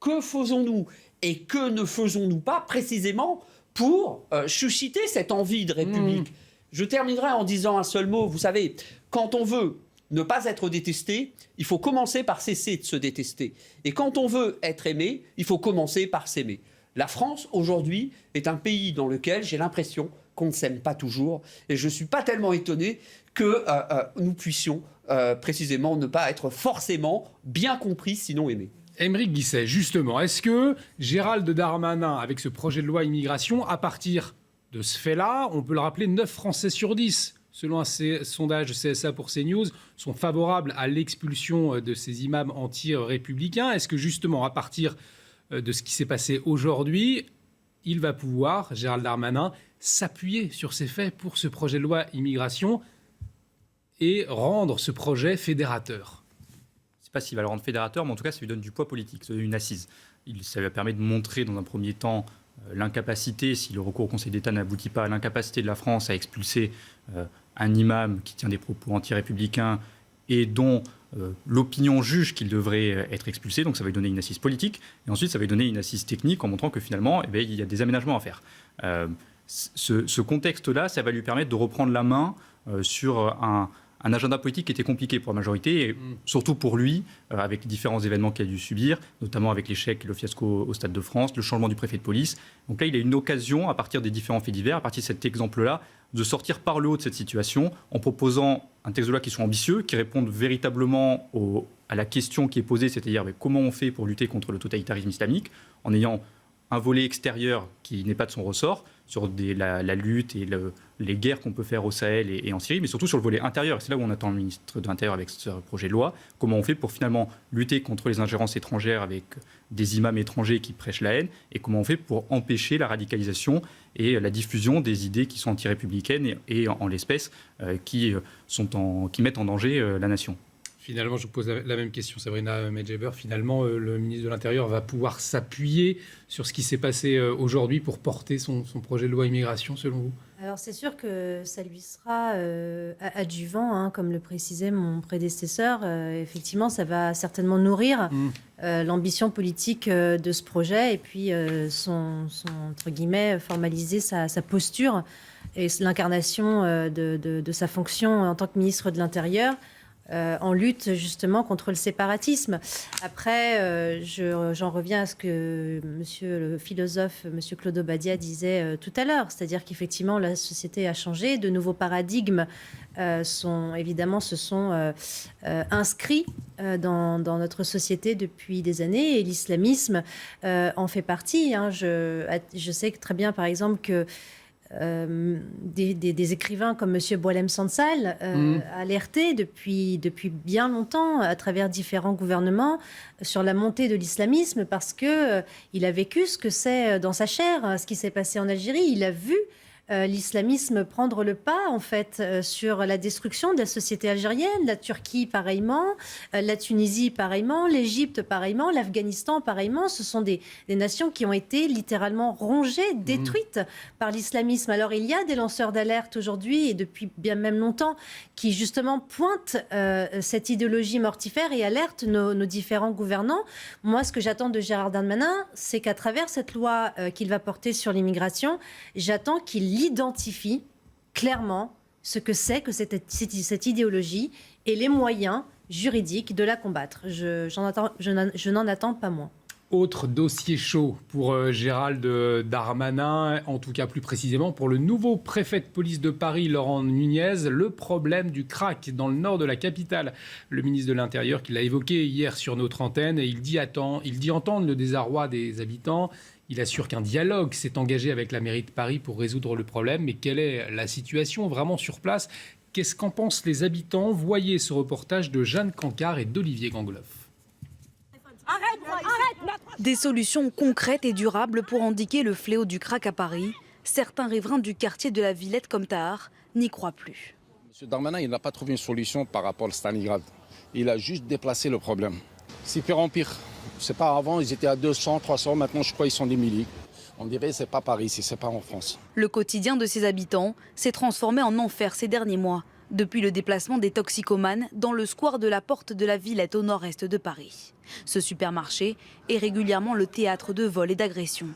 Que faisons-nous et que ne faisons-nous pas précisément pour susciter cette envie de République? Je terminerai en disant un seul mot. Vous savez, quand on veut ne pas être détesté, il faut commencer par cesser de se détester. Et quand on veut être aimé, il faut commencer par s'aimer. La France, aujourd'hui, est un pays dans lequel j'ai l'impression qu'on ne s'aime pas toujours. Et je ne suis pas tellement étonné que nous puissions précisément ne pas être forcément bien compris, sinon aimés. Aymeric Guisset, justement, est-ce que Gérald Darmanin, avec ce projet de loi immigration, à partir de ce fait-là, on peut le rappeler, 9 Français sur 10, selon un sondage de CSA pour CNews, sont favorables à l'expulsion de ces imams anti-républicains? Est-ce que justement, à partir de ce qui s'est passé aujourd'hui, il va pouvoir, Gérald Darmanin, s'appuyer sur ces faits pour ce projet de loi immigration et rendre ce projet fédérateur? Pas s'il va le rendre fédérateur, mais en tout cas, ça lui donne du poids politique, ça lui donne une assise. Ça lui permet de montrer, dans un premier temps, l'incapacité, si le recours au Conseil d'État n'aboutit pas, l'incapacité de la France à expulser un imam qui tient des propos anti-républicains et dont l'opinion juge qu'il devrait être expulsé. Donc ça va lui donner une assise politique. Et ensuite, ça va lui donner une assise technique en montrant que finalement, il y a des aménagements à faire. Ce contexte-là, ça va lui permettre de reprendre la main sur un agenda politique qui était compliqué pour la majorité, et surtout pour lui, avec les différents événements qu'il a dû subir, notamment avec l'échec et le fiasco au Stade de France, le changement du préfet de police. Donc là, il a une occasion, à partir des différents faits divers, à partir de cet exemple-là, de sortir par le haut de cette situation en proposant un texte de loi qui soit ambitieux, qui réponde véritablement à la question qui est posée, c'est-à-dire comment on fait pour lutter contre le totalitarisme islamique, en ayant un volet extérieur qui n'est pas de son ressort, sur la lutte et les guerres qu'on peut faire au Sahel et en Syrie, mais surtout sur le volet intérieur. C'est là où on attend le ministre de l'Intérieur avec ce projet de loi. Comment on fait pour finalement lutter contre les ingérences étrangères avec des imams étrangers qui prêchent la haine, et comment on fait pour empêcher la radicalisation et la diffusion des idées qui sont anti-républicaines et en l'espèce, qui mettent en danger la nation. Finalement, je vous pose la même question, Sabrina Medjeber. Finalement, le ministre de l'Intérieur va pouvoir s'appuyer sur ce qui s'est passé aujourd'hui pour porter son projet de loi immigration, selon vous? Alors, c'est sûr que ça lui sera adjuvant, comme le précisait mon prédécesseur. Effectivement, ça va certainement nourrir l'ambition politique de ce projet et puis entre guillemets, formaliser sa posture et l'incarnation de sa fonction en tant que ministre de l'Intérieur. En lutte justement contre le séparatisme. Après, j'en reviens à ce que monsieur le philosophe, monsieur Claude Obadia disait tout à l'heure, c'est-à-dire qu'effectivement la société a changé, de nouveaux paradigmes se sont inscrits dans notre société depuis des années, et l'islamisme en fait partie. Je sais très bien par exemple que des écrivains comme M. Boualem Sansal alerté depuis bien longtemps à travers différents gouvernements sur la montée de l'islamisme parce qu'il a vécu ce que c'est dans sa chair, ce qui s'est passé en Algérie. Il a vu l'islamisme prendre le pas en fait sur la destruction de la société algérienne, la Turquie pareillement, la Tunisie pareillement, l'Égypte pareillement, l'Afghanistan pareillement. Ce sont des nations qui ont été littéralement rongées, détruites par l'islamisme. Alors il y a des lanceurs d'alerte aujourd'hui et depuis bien même longtemps qui justement pointent cette idéologie mortifère et alertent nos différents gouvernants. Moi, ce que j'attends de Gérald Darmanin, c'est qu'à travers cette loi qu'il va porter sur l'immigration, j'attends qu'il identifie clairement ce que c'est que cette idéologie et les moyens juridiques de la combattre. Je n'en attends pas moins. Autre dossier chaud pour Gérald Darmanin, en tout cas plus précisément pour le nouveau préfet de police de Paris, Laurent Nunez, le problème du crack dans le nord de la capitale. Le ministre de l'Intérieur qui l'a évoqué hier sur notre antenne et il dit entendre le désarroi des habitants. Il assure qu'un dialogue s'est engagé avec la mairie de Paris pour résoudre le problème. Mais quelle est la situation vraiment sur place ? Qu'est-ce qu'en pensent les habitants ? Voyez ce reportage de Jeanne Cancard et d'Olivier Gangloff. Des solutions concrètes et durables pour endiguer le fléau du crack à Paris. Certains riverains du quartier de la Villette comme Tahar n'y croient plus. M. Darmanin, il n'a pas trouvé une solution par rapport à Stalingrad. Il a juste déplacé le problème. C'est pire en pire. C'est pas avant, ils étaient à 200, 300, maintenant je crois qu'ils sont des milliers. On dirait que c'est pas Paris, c'est pas en France. Le quotidien de ses habitants s'est transformé en enfer ces derniers mois, depuis le déplacement des toxicomanes dans le square de la Porte de la Villette au nord-est de Paris. Ce supermarché est régulièrement le théâtre de vols et d'agressions.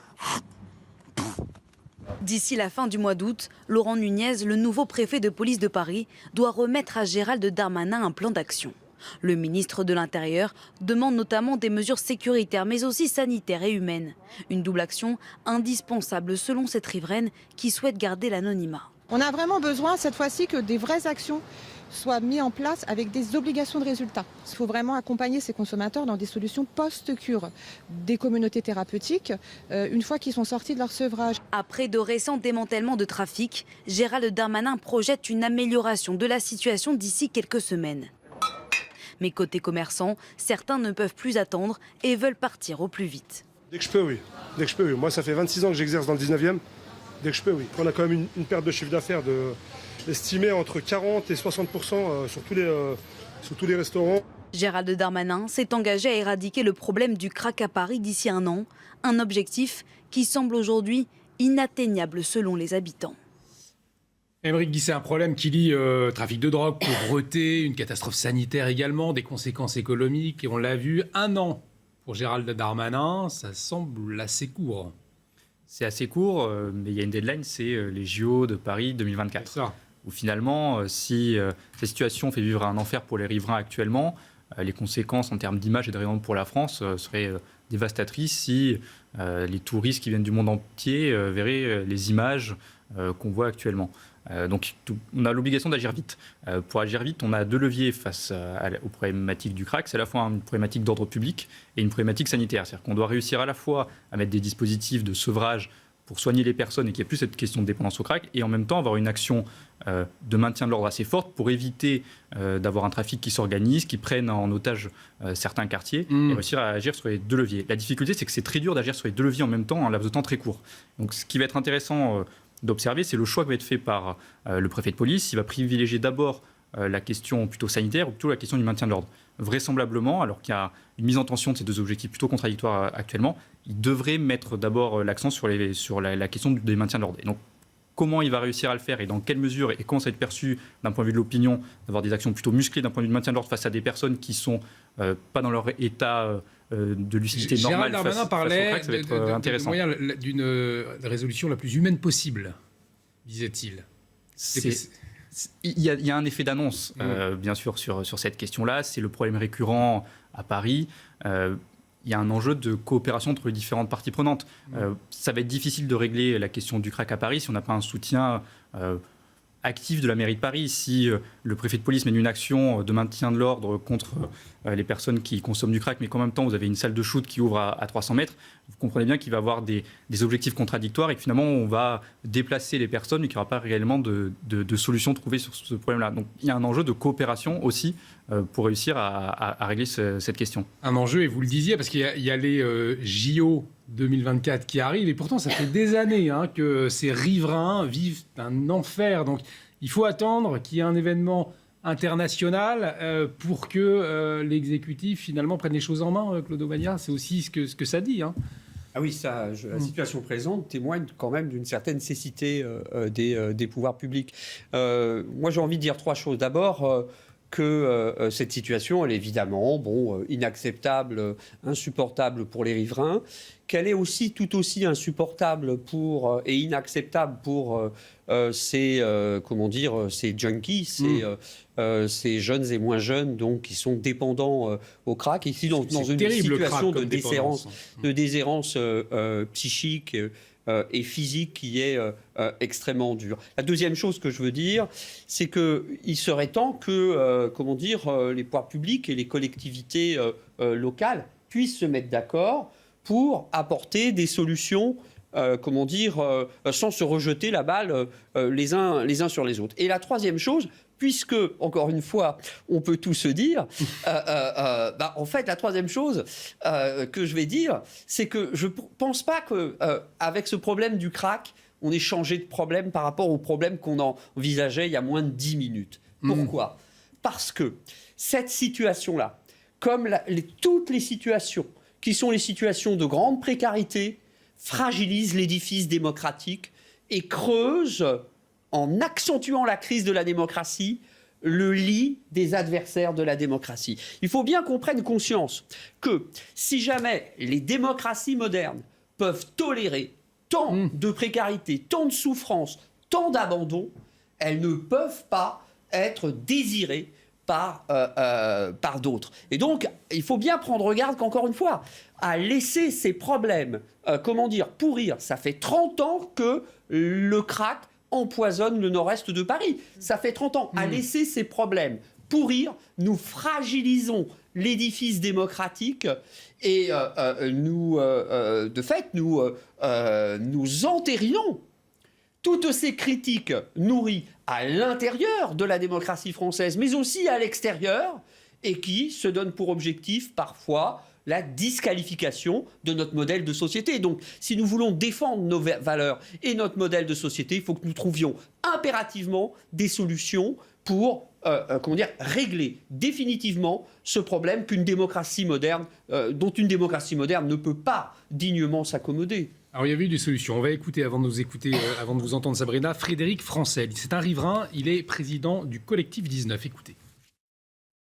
D'ici la fin du mois d'août, Laurent Nunez, le nouveau préfet de police de Paris, doit remettre à Gérald Darmanin un plan d'action. Le ministre de l'Intérieur demande notamment des mesures sécuritaires mais aussi sanitaires et humaines. Une double action indispensable selon cette riveraine qui souhaite garder l'anonymat. On a vraiment besoin cette fois-ci que des vraies actions soient mises en place avec des obligations de résultat. Il faut vraiment accompagner ces consommateurs dans des solutions post-cure, des communautés thérapeutiques, une fois qu'ils sont sortis de leur sevrage. Après de récents démantèlements de trafic, Gérald Darmanin projette une amélioration de la situation d'ici quelques semaines. Mais côté commerçants, certains ne peuvent plus attendre et veulent partir au plus vite. Dès que je peux, oui. Dès que je peux, oui. Moi, ça fait 26 ans que j'exerce dans le 19e. Dès que je peux, oui. On a quand même une perte de chiffre d'affaires estimée entre 40 et 60% sur tous les restaurants. Gérald Darmanin s'est engagé à éradiquer le problème du crack à Paris d'ici un an. Un objectif qui semble aujourd'hui inatteignable selon les habitants. Aymeric Guy, c'est un problème qui lie trafic de drogue, pauvreté, une catastrophe sanitaire également, des conséquences économiques. Et on l'a vu, 1 an pour Gérald Darmanin, ça semble assez court. C'est assez court, mais il y a une deadline, c'est les JO de Paris 2024. C'est ça. Où finalement, si cette situation fait vivre un enfer pour les riverains actuellement, les conséquences en termes d'image et de rayonnement pour la France seraient dévastatrices si les touristes qui viennent du monde entier verraient les images qu'on voit actuellement. Donc on a l'obligation d'agir vite. Pour agir vite, on a 2 leviers face aux problématiques du crack. C'est à la fois une problématique d'ordre public et une problématique sanitaire. C'est-à-dire qu'on doit réussir à la fois à mettre des dispositifs de sevrage pour soigner les personnes et qu'il n'y ait plus cette question de dépendance au crack, et en même temps avoir une action de maintien de l'ordre assez forte pour éviter d'avoir un trafic qui s'organise, qui prenne en otage certains quartiers, et réussir à agir sur les 2 leviers. La difficulté, c'est que c'est très dur d'agir sur les 2 leviers en même temps en un laps de temps très court. Donc ce qui va être intéressant d'observer, c'est le choix qui va être fait par le préfet de police. Il va privilégier d'abord la question plutôt sanitaire ou plutôt la question du maintien de l'ordre. Vraisemblablement, alors qu'il y a une mise en tension de ces 2 objectifs plutôt contradictoires actuellement, il devrait mettre d'abord l'accent sur la question du maintien de l'ordre. Et donc, comment il va réussir à le faire et dans quelle mesure et comment ça va être perçu d'un point de vue de l'opinion, d'avoir des actions plutôt musclées d'un point de vue du maintien de l'ordre face à des personnes qui ne sont pas dans leur état de lucidité normale. Gérald Darmanin parlait d'une résolution la plus humaine possible, disait-il. Il y a un effet d'annonce, bien sûr, sur cette question-là. C'est le problème récurrent à Paris. Il y a un enjeu de coopération entre les différentes parties prenantes. Ça va être difficile de régler la question du crack à Paris si on n'a pas un soutien active de la mairie de Paris. Si le préfet de police mène une action de maintien de l'ordre contre les personnes qui consomment du crack, mais qu'en même temps vous avez une salle de shoot qui ouvre à 300 mètres, vous comprenez bien qu'il va y avoir des objectifs contradictoires et que finalement on va déplacer les personnes mais qu'il n'y aura pas réellement de solution trouvée sur ce problème-là. Donc il y a un enjeu de coopération aussi pour réussir à régler cette question. Un enjeu, et vous le disiez, parce qu'il y a les JO 2024 qui arrivent, et pourtant ça fait des années que ces riverains vivent un enfer. Donc il faut attendre qu'il y ait un événement international pour que l'exécutif finalement prenne les choses en main, Claude Aubagnat. C'est aussi ce que ça dit. Ah oui, la situation présente témoigne quand même d'une certaine cécité des pouvoirs publics. Moi, j'ai envie de dire 3 choses. D'abord, que cette situation, elle est évidemment inacceptable, insupportable pour les riverains, qu'elle est aussi tout aussi insupportable et inacceptable pour ces junkies, ces jeunes et moins jeunes donc, qui sont dépendants au crack, ici dans une situation de déshérence psychique et physique qui est extrêmement dure. La deuxième chose que je veux dire, c'est qu'il serait temps que les pouvoirs publics et les collectivités locales puissent se mettre d'accord pour apporter des solutions sans se rejeter la balle les uns sur les autres. Et la troisième chose, puisque, encore une fois, on peut tout se dire, en fait, la troisième chose que je vais dire, c'est que je ne pense pas qu'avec ce problème du crack, on ait changé de problème par rapport au problème qu'on envisageait il y a moins de 10 minutes. Pourquoi ? Parce que cette situation-là, comme toutes les situations qui sont les situations de grande précarité, fragilise l'édifice démocratique et creuse, en accentuant la crise de la démocratie, le lit des adversaires de la démocratie. Il faut bien qu'on prenne conscience que si jamais les démocraties modernes peuvent tolérer tant de précarité, tant de souffrance, tant d'abandon, elles ne peuvent pas être désirées par d'autres. Et donc, il faut bien prendre garde qu'encore une fois, à laisser ces problèmes, pourrir. Ça fait 30 ans que le crack empoisonne le nord-est de Paris. Ça fait 30 ans. À laisser ces problèmes pourrir, nous fragilisons l'édifice démocratique et nous entérions toutes ces critiques nourries à l'intérieur de la démocratie française, mais aussi à l'extérieur, et qui se donnent pour objectif parfois la disqualification de notre modèle de société. Donc, si nous voulons défendre nos valeurs et notre modèle de société, il faut que nous trouvions impérativement des solutions pour régler définitivement ce problème dont une démocratie moderne ne peut pas dignement s'accommoder. Alors, il y avait eu des solutions. On va écouter, avant de vous entendre, Sabrina, Frédéric Francel. C'est un riverain, il est président du collectif 19. Écoutez.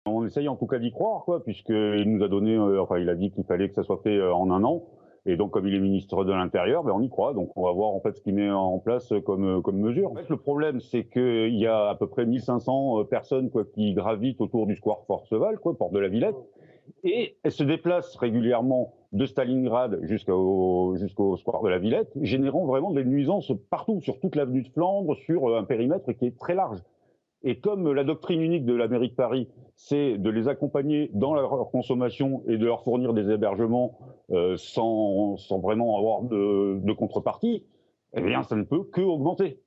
On essaye en tout cas d'y croire, puisqu'il nous a donné, il a dit qu'il fallait que ça soit fait en 1 an. Et donc, comme il est ministre de l'Intérieur, on y croit. Donc, on va voir en fait ce qu'il met en place comme mesure. En fait, le problème, c'est qu'il y a à peu près 1500 personnes qui gravitent autour du square Forceval, porte de la Villette. Et elles se déplacent régulièrement de Stalingrad jusqu'au square de la Villette, générant vraiment des nuisances partout, sur toute l'avenue de Flandre, sur un périmètre qui est très large. Et comme la doctrine unique de la mairie de Paris, c'est de les accompagner dans leur consommation et de leur fournir des hébergements sans vraiment avoir de contrepartie, eh bien, ça ne peut qu'augmenter.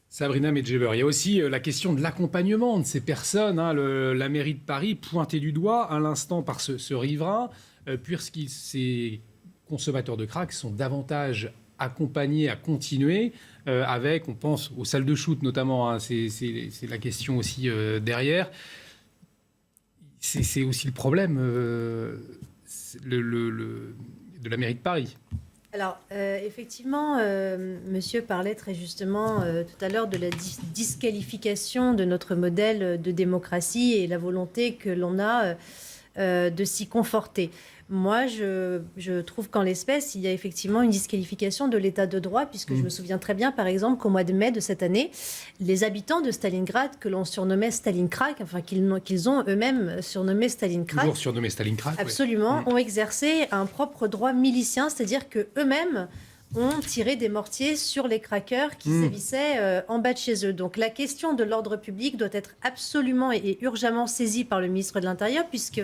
Sabrina Medjeber, il y a aussi la question de l'accompagnement de ces personnes. La mairie de Paris pointée du doigt à l'instant par ce riverain, puisque ces consommateurs de crack sont davantage accompagnés à continuer avec, on pense aux salles de shoot notamment, c'est la question aussi derrière. C'est aussi le problème de la mairie de Paris. Alors, effectivement, monsieur parlait très justement tout à l'heure de la disqualification de notre modèle de démocratie et la volonté que l'on a de s'y conforter. Moi, je trouve qu'en l'espèce, il y a effectivement une disqualification de l'état de droit, puisque je me souviens très bien, par exemple, qu'au mois de mai de cette année, les habitants de Stalingrad, que l'on surnommait Stalincrack, enfin qu'ils ont eux-mêmes surnommé Stalincrack, toujours surnommé Stalincrack, absolument, ont exercé un propre droit milicien, c'est-à-dire qu'eux-mêmes ont tiré des mortiers sur les craqueurs qui sévissaient en bas de chez eux. Donc la question de l'ordre public doit être absolument et urgemment saisie par le ministre de l'Intérieur, puisque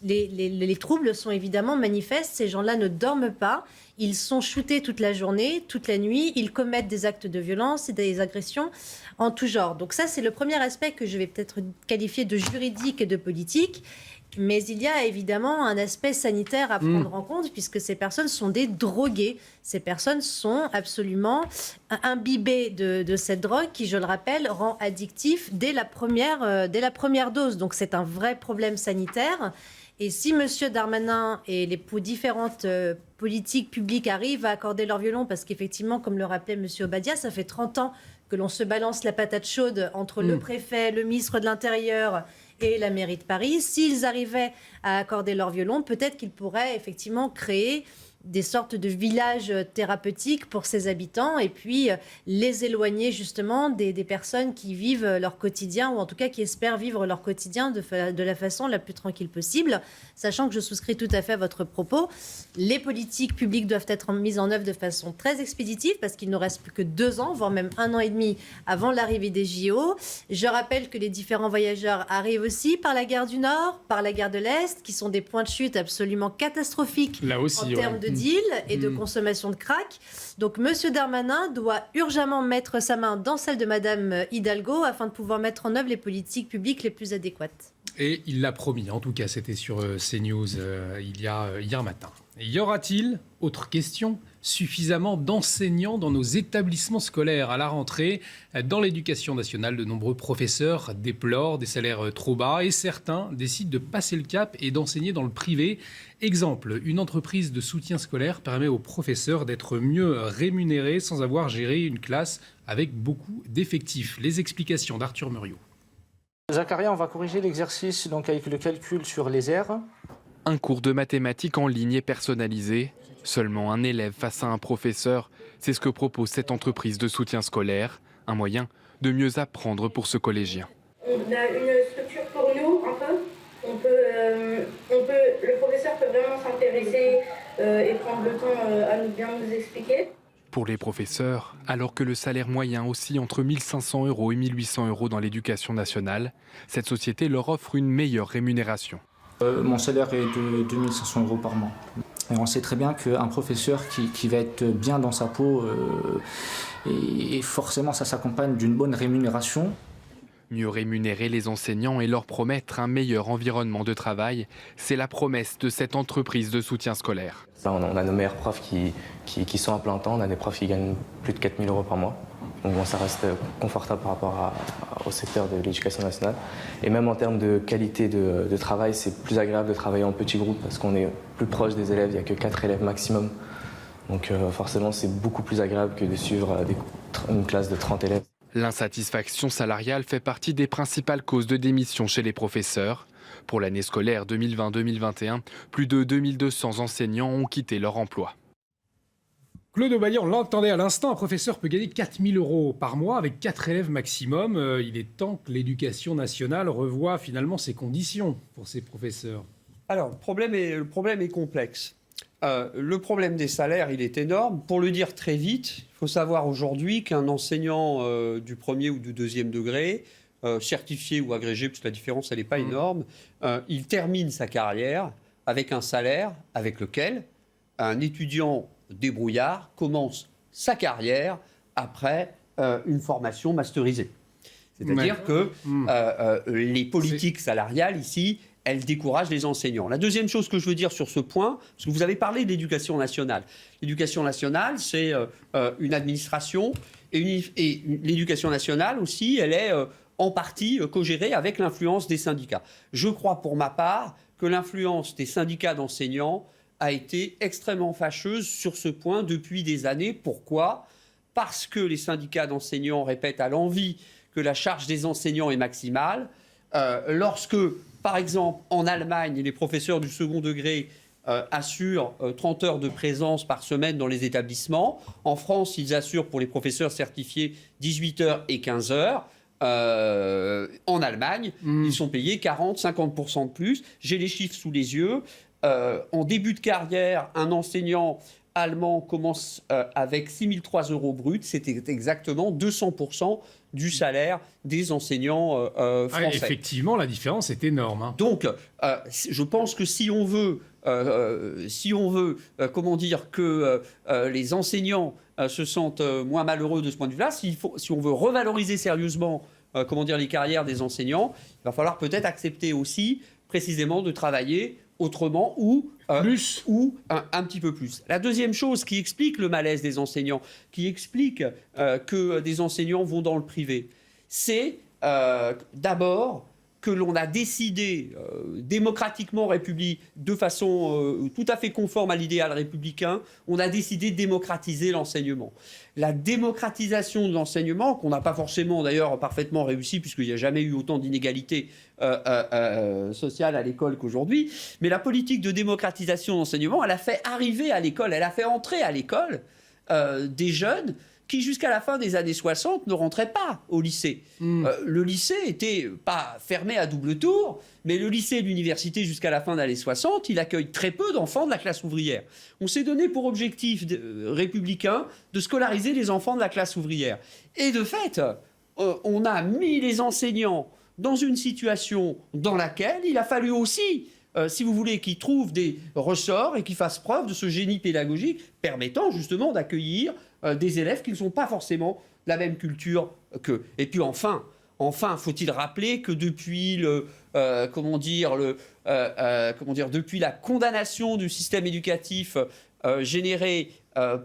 les troubles sont évidemment manifestes. Ces gens-là ne dorment pas. Ils sont shootés toute la journée, toute la nuit. Ils commettent des actes de violence et des agressions en tout genre. Donc ça, c'est le premier aspect que je vais peut-être qualifier de juridique et de politique. Mais il y a évidemment un aspect sanitaire à prendre en compte, puisque ces personnes sont des drogués. Ces personnes sont absolument imbibées de cette drogue qui, je le rappelle, rend addictif dès la première dose. Donc c'est un vrai problème sanitaire. Et si M. Darmanin et les différentes politiques publiques arrivent à accorder leur violon, parce qu'effectivement, comme le rappelait M. Obadia, ça fait 30 ans que l'on se balance la patate chaude entre le préfet, le ministre de l'Intérieur et la mairie de Paris. S'ils arrivaient à accorder leur violon, peut-être qu'ils pourraient effectivement créer des sortes de villages thérapeutiques pour ses habitants et puis les éloigner justement des personnes qui vivent leur quotidien ou en tout cas qui espèrent vivre leur quotidien de la façon la plus tranquille possible, sachant que je souscris tout à fait à votre propos. Les politiques publiques doivent être mises en œuvre de façon très expéditive parce qu'il ne reste plus que 2 ans, voire même 1 an et demi avant l'arrivée des JO. Je rappelle que les différents voyageurs arrivent aussi par la gare du Nord, par la gare de l'Est, qui sont des points de chute absolument catastrophiques là aussi, en termes de deal et de consommation de crack. Donc M. Darmanin doit urgemment mettre sa main dans celle de Mme Hidalgo afin de pouvoir mettre en œuvre les politiques publiques les plus adéquates. Et il l'a promis, en tout cas c'était sur CNews hier matin. Et y aura-t-il, autre question, suffisamment d'enseignants dans nos établissements scolaires à la rentrée? Dans l'éducation nationale, de nombreux professeurs déplorent des salaires trop bas et certains décident de passer le cap et d'enseigner dans le privé. Exemple, une entreprise de soutien scolaire permet aux professeurs d'être mieux rémunérés sans avoir géré une classe avec beaucoup d'effectifs. Les explications d'Arthur Muriot. Zacharia, on va corriger l'exercice donc avec le calcul sur les aires. Un cours de mathématiques en ligne et personnalisé. Seulement un élève face à un professeur. C'est ce que propose cette entreprise de soutien scolaire. Un moyen de mieux apprendre pour ce collégien. On a une structure pour nous, un peu. Le professeur peut vraiment s'intéresser et prendre le temps à bien nous expliquer. Pour les professeurs, alors que le salaire moyen oscille entre 1 500 € et 1 800 € dans l'éducation nationale, cette société leur offre une meilleure rémunération. Mon salaire est de 2 500 € par mois. Et on sait très bien qu'un professeur qui va être bien dans sa peau, et forcément ça s'accompagne d'une bonne rémunération. Mieux rémunérer les enseignants et leur promettre un meilleur environnement de travail, c'est la promesse de cette entreprise de soutien scolaire. On a nos meilleurs profs qui sont à plein temps, on a des profs qui gagnent plus de 4 000 € par mois. Donc bon, ça reste confortable par rapport au secteur de l'éducation nationale. Et même en termes de qualité de travail, c'est plus agréable de travailler en petits groupes parce qu'on est plus proche des élèves, il n'y a que 4 élèves maximum. Donc forcément, c'est beaucoup plus agréable que de suivre une classe de 30 élèves. L'insatisfaction salariale fait partie des principales causes de démission chez les professeurs. Pour l'année scolaire 2020-2021, plus de 2200 enseignants ont quitté leur emploi. Claude Obadia, on l'entendait à l'instant, un professeur peut gagner 4 000 € par mois avec 4 élèves maximum. Il est temps que l'éducation nationale revoie finalement ses conditions pour ces professeurs. Alors, le problème est complexe. Le problème des salaires, il est énorme. Pour le dire très vite, il faut savoir aujourd'hui qu'un enseignant du premier ou du deuxième degré, certifié ou agrégé, parce que la différence, elle n'est pas énorme, il termine sa carrière avec un salaire avec lequel un étudiant débrouillard commence sa carrière après une formation masterisée. C'est-à-dire que les politiques salariales ici, elles découragent les enseignants. La deuxième chose que je veux dire sur ce point, parce que vous avez parlé de l'éducation nationale. L'éducation nationale, c'est une administration et l'éducation nationale aussi, elle est en partie co-gérée avec l'influence des syndicats. Je crois pour ma part que l'influence des syndicats d'enseignants a été extrêmement fâcheuse sur ce point depuis des années. Pourquoi ? Parce que les syndicats d'enseignants répètent à l'envi que la charge des enseignants est maximale. Lorsque, par exemple, en Allemagne, les professeurs du second degré assurent 30 heures de présence par semaine dans les établissements. En France, ils assurent pour les professeurs certifiés 18 heures et 15 heures. En Allemagne, ils sont payés 40-50% de plus. J'ai les chiffres sous les yeux. En début de carrière, un enseignant allemand commence avec 6 300 € bruts. C'était exactement 200% du salaire des enseignants français. Effectivement, la différence est énorme. Hein. Donc, je pense que si on veut comment dire, que les enseignants se sentent moins malheureux de ce point de vue-là, si on veut revaloriser sérieusement comment dire, les carrières des enseignants, il va falloir peut-être accepter aussi précisément de travailler autrement ou un petit peu plus. La deuxième chose qui explique le malaise des enseignants, qui explique que des enseignants vont dans le privé, c'est d'abord que l'on a décidé démocratiquement de façon tout à fait conforme à l'idéal républicain, on a décidé de démocratiser l'enseignement. La démocratisation de l'enseignement, qu'on n'a pas forcément d'ailleurs parfaitement réussi, puisqu'il n'y a jamais eu autant d'inégalités sociales à l'école qu'aujourd'hui, mais la politique de démocratisation de l'enseignement, elle a fait arriver à l'école, elle a fait entrer à l'école des jeunes qui, jusqu'à la fin des années 60, ne rentraient pas au lycée. Le lycée n'était pas fermé à double tour, mais le lycée et l'université, jusqu'à la fin des années 60, il accueille très peu d'enfants de la classe ouvrière. On s'est donné pour objectif républicain de scolariser les enfants de la classe ouvrière. Et de fait, on a mis les enseignants dans une situation dans laquelle il a fallu aussi si vous voulez, qu'ils trouvent des ressorts et qu'ils fassent preuve de ce génie pédagogique permettant justement d'accueillir des élèves qui ne sont pas forcément la même culture qu'eux. Et puis enfin, faut-il rappeler que depuis depuis la condamnation du système éducatif généré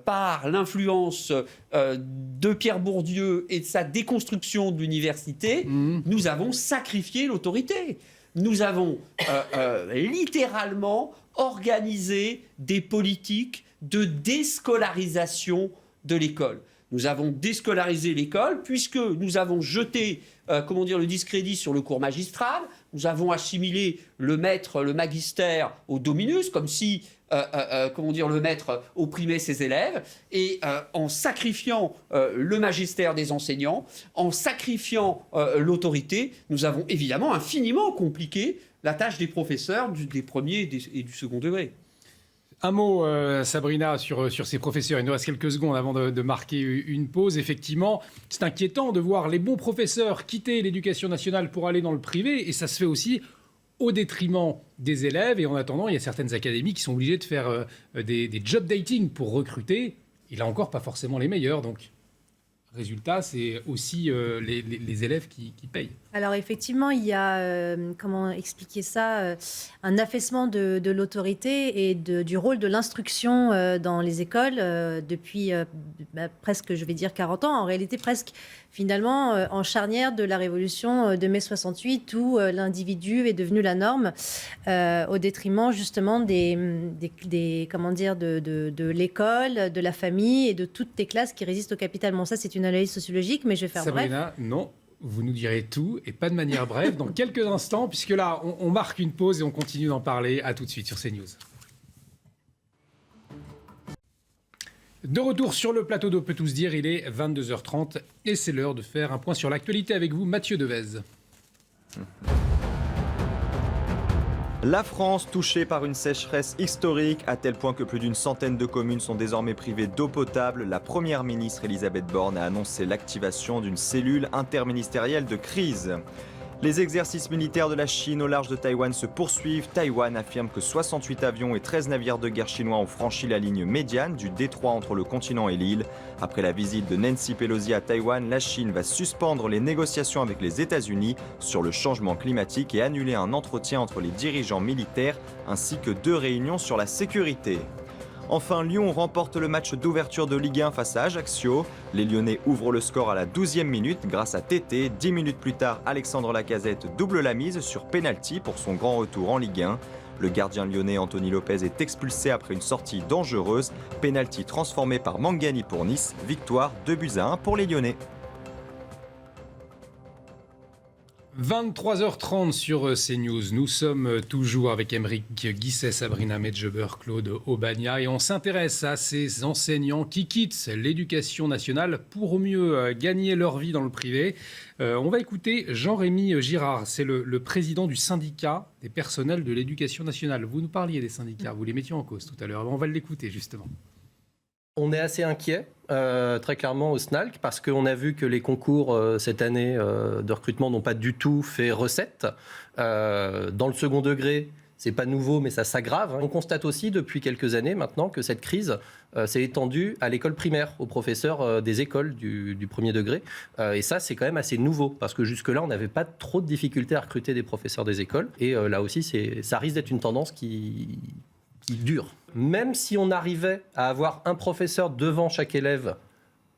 par l'influence de Pierre Bourdieu et de sa déconstruction de l'université, nous avons sacrifié l'autorité. Nous avons littéralement organisé des politiques de déscolarisation de l'école. Nous avons déscolarisé l'école puisque nous avons jeté le discrédit sur le cours magistral. Nous avons assimilé le maître, le magister au dominus, comme si le maître opprimait ses élèves. Et en sacrifiant le magistère des enseignants, en sacrifiant l'autorité, nous avons évidemment infiniment compliqué la tâche des professeurs des premiers et du second degré. Un mot, Sabrina, sur ces professeurs. Il nous reste quelques secondes avant de marquer une pause. Effectivement, c'est inquiétant de voir les bons professeurs quitter l'éducation nationale pour aller dans le privé. Et ça se fait aussi au détriment des élèves. Et en attendant, il y a certaines académies qui sont obligées de faire des job dating pour recruter. Et là encore, pas forcément les meilleurs. Donc, résultat, c'est aussi les élèves qui payent. Alors effectivement, il y a, comment expliquer ça, un affaissement de l'autorité et du rôle de l'instruction dans les écoles depuis presque, je vais dire, 40 ans. En réalité, presque finalement en charnière de la révolution de mai 68 où l'individu est devenu la norme au détriment justement de l'école, de la famille et de toutes les classes qui résistent au capital. Bon, ça c'est une analyse sociologique, mais je vais faire Sabrina, bref. Non. Vous nous direz tout, et pas de manière brève, dans quelques instants, puisque là, on marque une pause et on continue d'en parler. À tout de suite sur CNews. De retour sur le plateau d'On peut tous dire, il est 22h30, et c'est l'heure de faire un point sur l'actualité avec vous, Mathieu Devez. La France touchée par une sécheresse historique, à tel point que plus d'une centaine de communes sont désormais privées d'eau potable. La première ministre Elisabeth Borne a annoncé l'activation d'une cellule interministérielle de crise. Les exercices militaires de la Chine au large de Taïwan se poursuivent. Taïwan affirme que 68 avions et 13 navires de guerre chinois ont franchi la ligne médiane du détroit entre le continent et l'île. Après la visite de Nancy Pelosi à Taïwan, la Chine va suspendre les négociations avec les États-Unis sur le changement climatique et annuler un entretien entre les dirigeants militaires ainsi que 2 réunions sur la sécurité. Enfin, Lyon remporte le match d'ouverture de Ligue 1 face à Ajaccio. Les Lyonnais ouvrent le score à la 12e minute grâce à Tété. 10 minutes plus tard, Alexandre Lacazette double la mise sur pénalty pour son grand retour en Ligue 1. Le gardien lyonnais Anthony Lopez est expulsé après une sortie dangereuse. Pénalty transformé par Mangani pour Nice. Victoire 2-1 pour les Lyonnais. 23h30 sur CNews. Nous sommes toujours avec Aymeric Guisset, Sabrina Medjeber, Claude Aubagna et on s'intéresse à ces enseignants qui quittent l'éducation nationale pour mieux gagner leur vie dans le privé. On va écouter Jean-Rémy Girard, c'est le président du syndicat des personnels de l'éducation nationale. Vous nous parliez des syndicats, vous les mettiez en cause tout à l'heure. On va l'écouter justement. On est assez inquiet, très clairement, au SNALC, parce qu'on a vu que les concours cette année de recrutement n'ont pas du tout fait recette. Dans le second degré, c'est pas nouveau, mais ça s'aggrave. On constate aussi depuis quelques années maintenant que cette crise s'est étendue à l'école primaire, aux professeurs des écoles du premier degré. Et ça, c'est quand même assez nouveau, parce que jusque-là, on n'avait pas trop de difficultés à recruter des professeurs des écoles. Et là aussi, ça risque d'être une tendance qui dure. Même si on arrivait à avoir un professeur devant chaque élève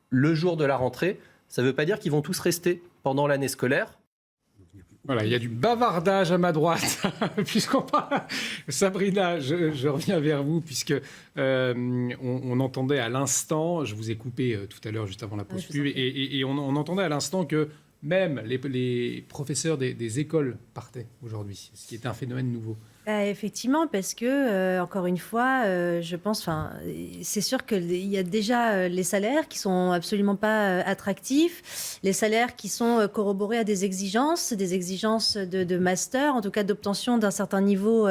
le jour de la rentrée, ça ne veut pas dire qu'ils vont tous rester pendant l'année scolaire. Voilà, il y a du bavardage à ma droite. Puisqu'on parle... Sabrina, je reviens vers vous, puisque on entendait à l'instant, je vous ai coupé tout à l'heure, juste avant la pause pub, et on entendait à l'instant que même les professeurs des écoles partaient aujourd'hui, ce qui est un phénomène nouveau. Effectivement, parce que, encore une fois, je pense, c'est sûr qu'il y a déjà les salaires qui sont absolument pas attractifs, les salaires qui sont corroborés à des exigences de master, en tout cas d'obtention d'un certain niveau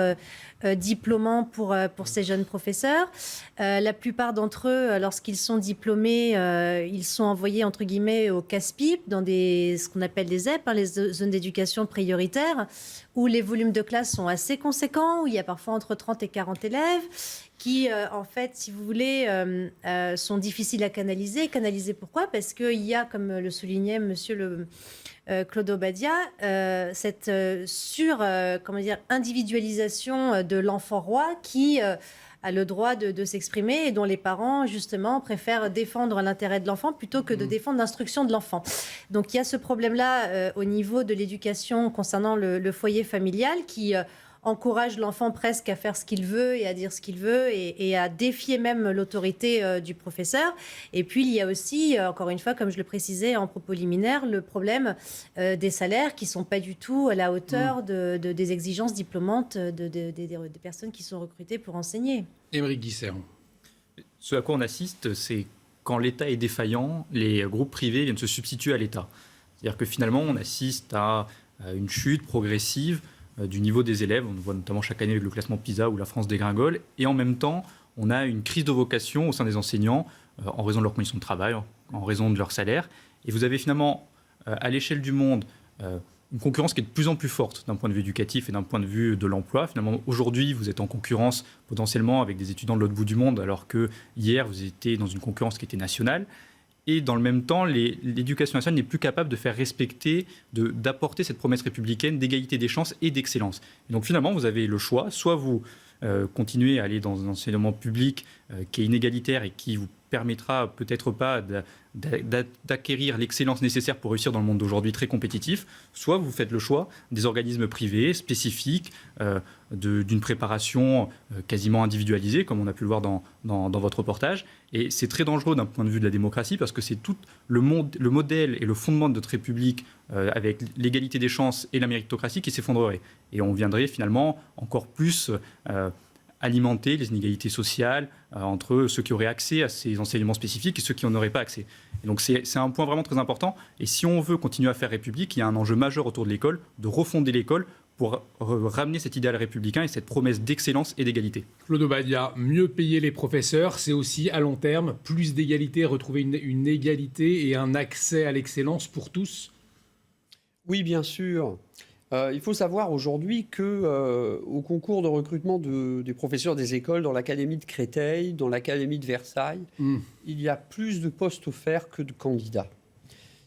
diplômant pour ces jeunes professeurs. La plupart d'entre eux, lorsqu'ils sont diplômés, ils sont envoyés, entre guillemets, au casse-pipe, dans ce qu'on appelle les ZEP, les zones d'éducation prioritaire, où les volumes de classe sont assez conséquents, où il y a parfois entre 30 et 40 élèves, qui, en fait, si vous voulez, sont difficiles à canaliser. Canaliser pourquoi ? Parce qu'il y a, comme le soulignait monsieur Claude Obadia, cette individualisation de l'enfant roi qui a le droit de s'exprimer et dont les parents, justement, préfèrent défendre l'intérêt de l'enfant plutôt que de défendre l'instruction de l'enfant. Donc il y a ce problème-là au niveau de l'éducation concernant le foyer familial qui encourage l'enfant presque à faire ce qu'il veut et à dire ce qu'il veut et à défier même l'autorité du professeur. Et puis, il y a aussi, encore une fois, comme je le précisais en propos liminaire, le problème des salaires qui ne sont pas du tout à la hauteur des exigences diplômantes des personnes qui sont recrutées pour enseigner. Aymeric Guisserand. Ce à quoi on assiste, c'est quand l'État est défaillant, les groupes privés viennent se substituer à l'État. C'est-à-dire que finalement, on assiste à une chute progressive du niveau des élèves. On le voit notamment chaque année avec le classement PISA où la France dégringole. Et en même temps, on a une crise de vocation au sein des enseignants en raison de leurs conditions de travail, en raison de leur salaire. Et vous avez finalement, à l'échelle du monde, une concurrence qui est de plus en plus forte d'un point de vue éducatif et d'un point de vue de l'emploi. Finalement, aujourd'hui, vous êtes en concurrence potentiellement avec des étudiants de l'autre bout du monde, alors que hier, vous étiez dans une concurrence qui était nationale. Et dans le même temps, l'éducation nationale n'est plus capable de faire respecter, d'apporter cette promesse républicaine d'égalité des chances et d'excellence. Et donc finalement, vous avez le choix, soit vous continuez à aller dans un enseignement public qui est inégalitaire et qui vous permettra peut-être pas d'acquérir l'excellence nécessaire pour réussir dans le monde d'aujourd'hui très compétitif, soit vous faites le choix des organismes privés spécifiques, d'une préparation quasiment individualisée, comme on a pu le voir dans votre reportage. Et c'est très dangereux d'un point de vue de la démocratie, parce que c'est tout le modèle et le fondement de notre République, avec l'égalité des chances et la méritocratie, qui s'effondrerait. Et on viendrait finalement encore plus alimenter les inégalités sociales entre ceux qui auraient accès à ces enseignements spécifiques et ceux qui n'en auraient pas accès. Et donc c'est un point vraiment très important. Et si on veut continuer à faire République, il y a un enjeu majeur autour de l'école, de refonder l'école pour ramener cet idéal républicain et cette promesse d'excellence et d'égalité. Claude Obadia, mieux payer les professeurs, c'est aussi à long terme plus d'égalité, retrouver une égalité et un accès à l'excellence pour tous ? Oui, bien sûr. Il faut savoir aujourd'hui qu'au concours de recrutement des professeurs des écoles, dans l'Académie de Créteil, dans l'Académie de Versailles, il y a plus de postes offerts que de candidats.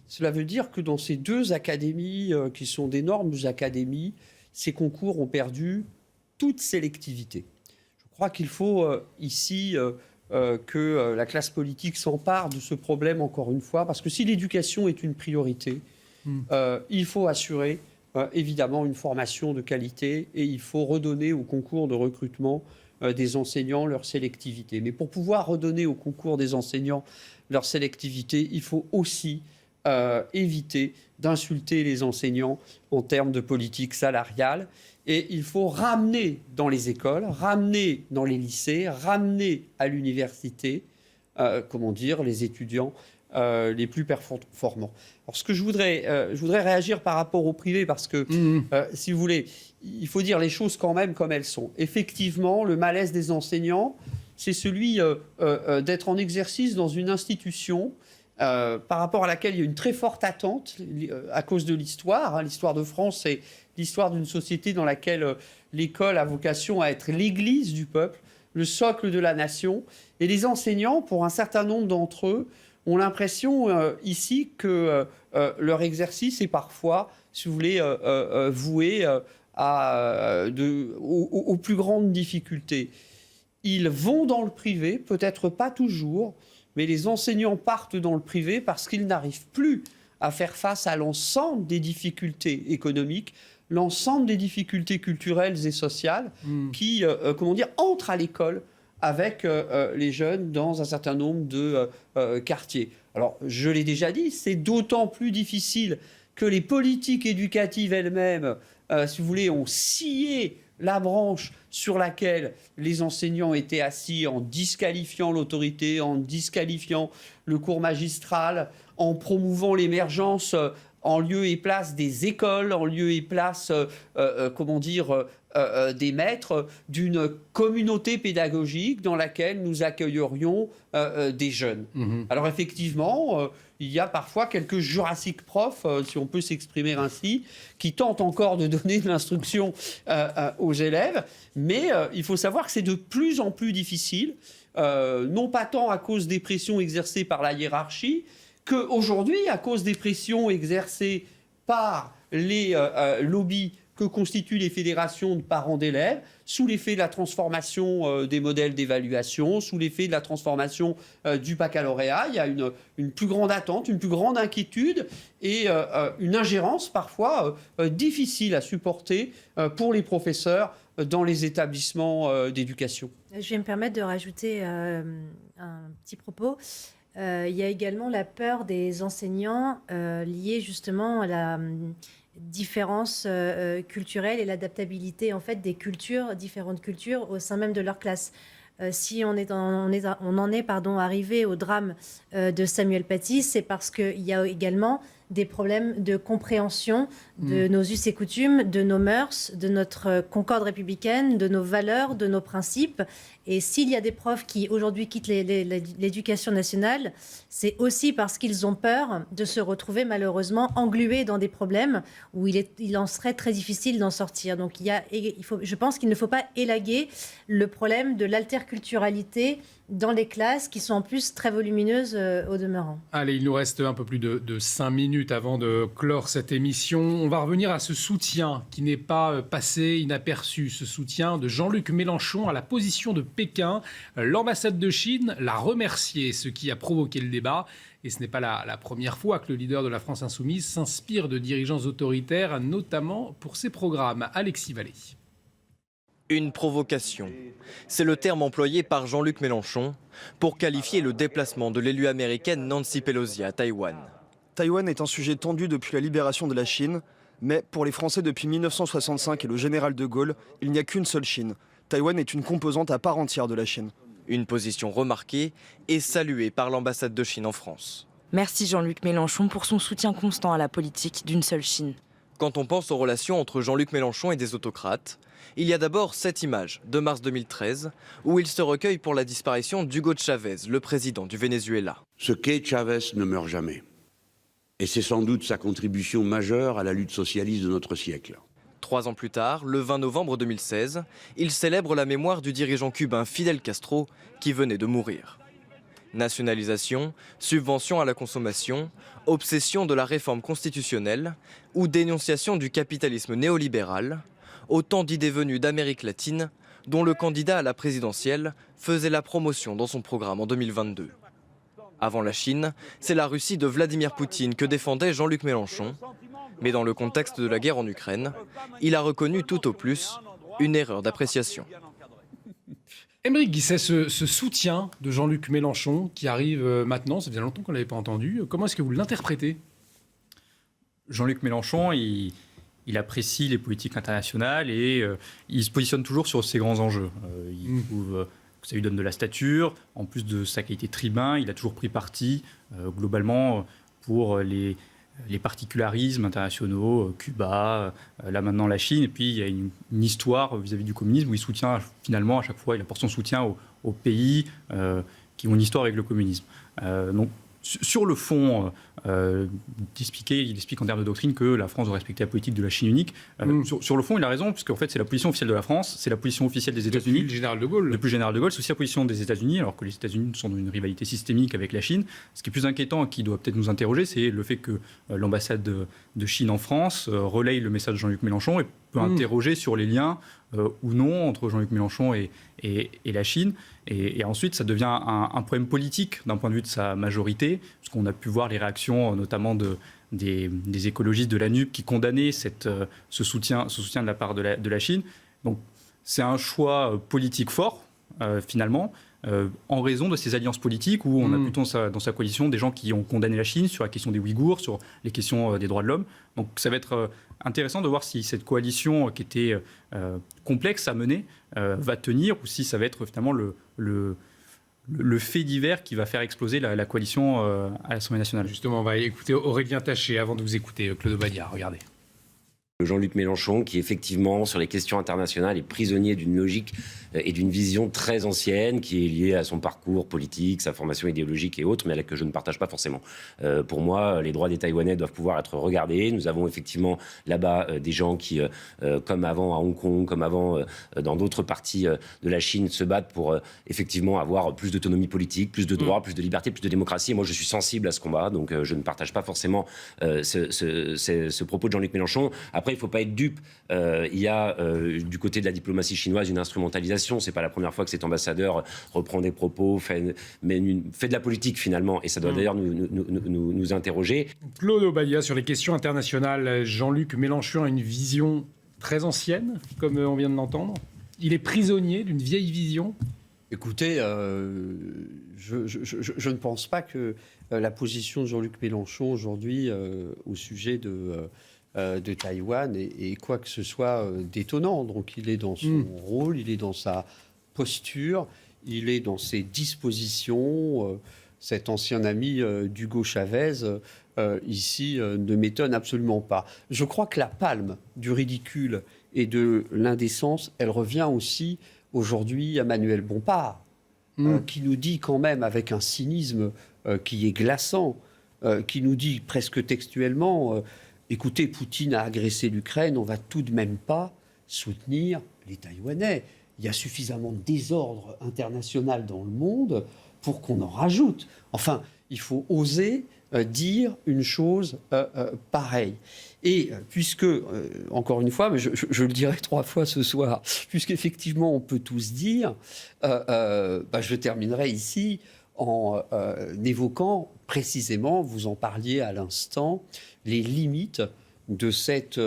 Cela veut dire que dans ces deux académies, qui sont d'énormes académies, ces concours ont perdu toute sélectivité. Je crois qu'il faut ici que la classe politique s'empare de ce problème encore une fois, parce que si l'éducation est une priorité, il faut assurer évidemment une formation de qualité et il faut redonner au concours de recrutement des enseignants leur sélectivité. Mais pour pouvoir redonner au concours des enseignants leur sélectivité, il faut aussi éviter d'insulter les enseignants en termes de politique salariale. Et il faut ramener dans les écoles, ramener dans les lycées, ramener à l'université, les étudiants les plus performants. Alors, ce que je voudrais réagir par rapport au privé, parce que, si vous voulez, il faut dire les choses quand même comme elles sont. Effectivement, le malaise des enseignants, c'est celui d'être en exercice dans une institution par rapport à laquelle il y a une très forte attente à cause de l'histoire. L'histoire de France, c'est l'histoire d'une société dans laquelle l'école a vocation à être l'église du peuple, le socle de la nation. Et les enseignants, pour un certain nombre d'entre eux, ont l'impression ici que leur exercice est parfois, si vous voulez, voué aux plus grandes difficultés. Ils vont dans le privé, peut-être pas toujours, mais les enseignants partent dans le privé parce qu'ils n'arrivent plus à faire face à l'ensemble des difficultés économiques, l'ensemble des difficultés culturelles et sociales qui, entrent à l'école avec les jeunes dans un certain nombre de quartiers. Alors, je l'ai déjà dit, c'est d'autant plus difficile que les politiques éducatives elles-mêmes, si vous voulez, ont scié la branche sur laquelle les enseignants étaient assis en disqualifiant l'autorité, en disqualifiant le cours magistral, en promouvant l'émergence en lieu et place des écoles, en lieu et place, des maîtres, d'une communauté pédagogique dans laquelle nous accueillerions des jeunes. Alors effectivement, il y a parfois quelques Jurassic profs, si on peut s'exprimer ainsi, qui tentent encore de donner de l'instruction aux élèves, mais il faut savoir que c'est de plus en plus difficile, non pas tant à cause des pressions exercées par la hiérarchie, qu'aujourd'hui, à cause des pressions exercées par les lobbies que constituent les fédérations de parents d'élèves, sous l'effet de la transformation des modèles d'évaluation, sous l'effet de la transformation du baccalauréat. Il y a une plus grande attente, une plus grande inquiétude et une ingérence parfois difficile à supporter pour les professeurs dans les établissements d'éducation. Je vais me permettre de rajouter un petit propos. Il y a également la peur des enseignants liée justement à la différence culturelle et l'adaptabilité en fait des cultures, différentes cultures au sein même de leur classe. Si on en est arrivé au drame de Samuel Paty, c'est parce qu'il y a également des problèmes de compréhension de nos us et coutumes, de nos mœurs, de notre concorde républicaine, de nos valeurs, de nos principes. Et s'il y a des profs qui aujourd'hui quittent l'éducation nationale, c'est aussi parce qu'ils ont peur de se retrouver malheureusement englués dans des problèmes où il en serait très difficile d'en sortir. Donc je pense qu'il ne faut pas élaguer le problème de l'alterculturalité dans les classes qui sont en plus très volumineuses au demeurant. Allez, il nous reste un peu plus de 5 minutes avant de clore cette émission. On va revenir à ce soutien qui n'est pas passé inaperçu, ce soutien de Jean-Luc Mélenchon à la position de Pékin. L'ambassade de Chine l'a remercié, ce qui a provoqué le débat. Et ce n'est pas la première fois que le leader de la France insoumise s'inspire de dirigeants autoritaires, notamment pour ses programmes. Alexis Vallée. Une provocation. C'est le terme employé par Jean-Luc Mélenchon pour qualifier le déplacement de l'élue américaine Nancy Pelosi à Taïwan. Taïwan est un sujet tendu depuis la libération de la Chine, mais pour les Français depuis 1965 et le général de Gaulle, il n'y a qu'une seule Chine. Taïwan est une composante à part entière de la Chine. Une position remarquée et saluée par l'ambassade de Chine en France. Merci Jean-Luc Mélenchon pour son soutien constant à la politique d'une seule Chine. Quand on pense aux relations entre Jean-Luc Mélenchon et des autocrates, il y a d'abord cette image de mars 2013 où il se recueille pour la disparition d'Hugo Chavez, le président du Venezuela. Ce qu'est Chavez ne meurt jamais. Et c'est sans doute sa contribution majeure à la lutte socialiste de notre siècle. 3 ans plus tard, le 20 novembre 2016, il célèbre la mémoire du dirigeant cubain Fidel Castro qui venait de mourir. Nationalisation, subvention à la consommation, obsession de la réforme constitutionnelle ou dénonciation du capitalisme néolibéral, autant d'idées venues d'Amérique latine dont le candidat à la présidentielle faisait la promotion dans son programme en 2022. Avant la Chine, c'est la Russie de Vladimir Poutine que défendait Jean-Luc Mélenchon. Mais dans le contexte de la guerre en Ukraine, il a reconnu tout au plus une erreur d'appréciation. Aymeric Guisset, ce soutien de Jean-Luc Mélenchon qui arrive maintenant, ça faisait longtemps qu'on ne l'avait pas entendu, comment est-ce que vous l'interprétez ? Jean-Luc Mélenchon, il apprécie les politiques internationales et il se positionne toujours sur ses grands enjeux. Il trouve que ça lui donne de la stature, en plus de sa qualité de tribun, il a toujours pris parti globalement pour les les particularismes internationaux, Cuba, là maintenant la Chine, et puis il y a une histoire vis-à-vis du communisme où il soutient finalement à chaque fois, il apporte son soutien aux pays qui ont une histoire avec le communisme. Donc sur le fond, il explique en termes de doctrine que la France doit respecter la politique de la Chine unique. Sur le fond, il a raison, puisqu'en fait, c'est la position officielle de la France, c'est la position officielle des États-Unis. Depuis le général de Gaulle. Depuis le général de Gaulle, c'est aussi la position des États-Unis, alors que les États-Unis sont dans une rivalité systémique avec la Chine. Ce qui est plus inquiétant et qui doit peut-être nous interroger, c'est le fait que l'ambassade de Chine en France relaye le message de Jean-Luc Mélenchon et peut interroger sur les liens ou non entre Jean-Luc Mélenchon et la Chine. Et ensuite, ça devient un problème politique d'un point de vue de sa majorité, parce qu'on a pu voir les réactions notamment des écologistes de la NUP qui condamnaient ce soutien de la part de la Chine. Donc c'est un choix politique fort, finalement, en raison de ces alliances politiques où on a plutôt dans sa coalition des gens qui ont condamné la Chine sur la question des Ouïghours, sur les questions des droits de l'homme. Donc ça va être intéressant de voir si cette coalition qui était complexe à mener va tenir, ou si ça va être finalement le fait divers qui va faire exploser la coalition à l'Assemblée nationale. Justement, on va écouter Aurélien Taché avant de vous écouter, Claude Obadia. Regardez. Jean-Luc Mélenchon, qui effectivement, sur les questions internationales, est prisonnier d'une logique et d'une vision très ancienne, qui est liée à son parcours politique, sa formation idéologique et autres, mais que je ne partage pas forcément. Pour moi, les droits des Taïwanais doivent pouvoir être regardés. Nous avons effectivement là-bas des gens qui, comme avant à Hong Kong, comme avant dans d'autres parties de la Chine, se battent pour effectivement avoir plus d'autonomie politique, plus de droits, plus de liberté, plus de démocratie. Et moi, je suis sensible à ce combat, donc je ne partage pas forcément ce propos de Jean-Luc Mélenchon. Après, il ne faut pas être dupe. Il y a du côté de la diplomatie chinoise une instrumentalisation. C'est pas la première fois que cet ambassadeur reprend des propos, fait de la politique finalement. Et ça doit d'ailleurs nous interroger. Claude Obadia, sur les questions internationales, Jean-Luc Mélenchon a une vision très ancienne, comme on vient de l'entendre. Il est prisonnier d'une vieille vision. Écoutez, je ne pense pas que la position de Jean-Luc Mélenchon aujourd'hui au sujet de Taïwan et quoi que ce soit d'étonnant. Donc il est dans son rôle, il est dans sa posture, il est dans ses dispositions. Cet ancien ami d'Hugo Chavez, ici, ne m'étonne absolument pas. Je crois que la palme du ridicule et de l'indécence, elle revient aussi aujourd'hui à Manuel Bompard, qui nous dit quand même avec un cynisme qui est glaçant, qui nous dit presque textuellement... Écoutez, Poutine a agressé l'Ukraine, on ne va tout de même pas soutenir les Taïwanais. Il y a suffisamment de désordre international dans le monde pour qu'on en rajoute. Enfin, il faut oser dire une chose pareille. Et puisque, encore une fois, mais je le dirai 3 fois ce soir, puisqu'effectivement on peut tous dire, je terminerai ici en évoquant précisément, vous en parliez à l'instant, les limites de cette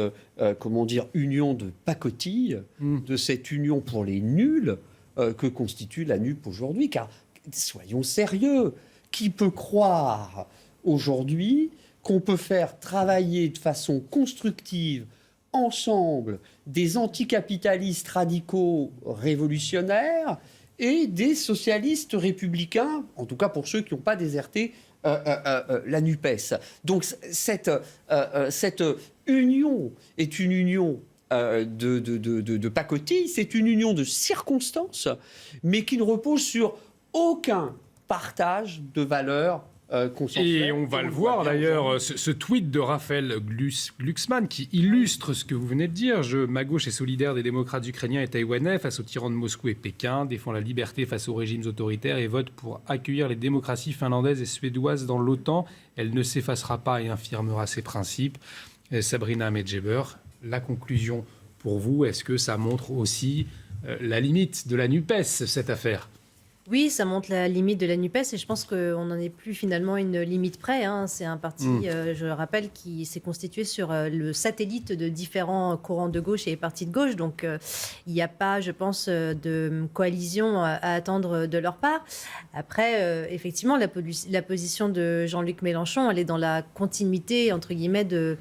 union de pacotille, de cette union pour les nuls que constitue la NUP aujourd'hui. Car, soyons sérieux, qui peut croire aujourd'hui qu'on peut faire travailler de façon constructive ensemble des anticapitalistes radicaux révolutionnaires et des socialistes républicains, en tout cas pour ceux qui n'ont pas déserté la NUPES. Donc cette union est une union de pacotille, c'est une union de circonstances, mais qui ne repose sur aucun partage de valeurs consensuelles. Et on va le voir d'ailleurs, ce tweet de Raphaël Glucksmann qui illustre ce que vous venez de dire. Ma gauche est solidaire des démocrates ukrainiens et taïwanais face aux tyrans de Moscou et Pékin, défend la liberté face aux régimes autoritaires et vote pour accueillir les démocraties finlandaises et suédoises dans l'OTAN. Elle ne s'effacera pas et infirmera ses principes. Sabrina Medjeber, la conclusion pour vous, est-ce que ça montre aussi la limite de la NUPES, cette affaire ? Oui, ça montre la limite de la NUPES et je pense qu'on n'en est plus finalement une limite près. C'est un parti, je le rappelle, qui s'est constitué sur le satellite de différents courants de gauche et partis de gauche. Donc il n'y a pas, je pense, de coalition à attendre de leur part. Après, effectivement, la position de Jean-Luc Mélenchon, elle est dans la continuité, entre guillemets, de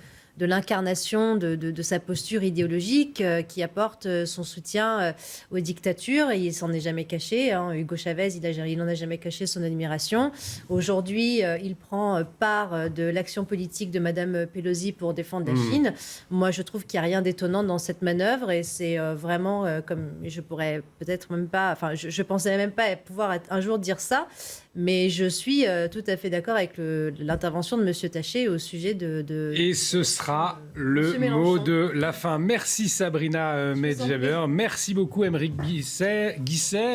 l'incarnation de sa posture idéologique, qui apporte son soutien aux dictatures, et il s'en est jamais caché. Hugo Chavez, il n'en a jamais caché son admiration. Aujourd'hui, il prend part de l'action politique de Madame Pelosi pour défendre la Chine. Moi, je trouve qu'il n'y a rien d'étonnant dans cette manœuvre, et c'est vraiment comme je pourrais peut-être même pas, enfin, je pensais même pas pouvoir un jour dire ça, mais je suis tout à fait d'accord avec l'intervention de Monsieur Taché au sujet de Et ce sera le mot de la fin. Merci Sabrina Medjeber, merci beaucoup Aymeric Guisset,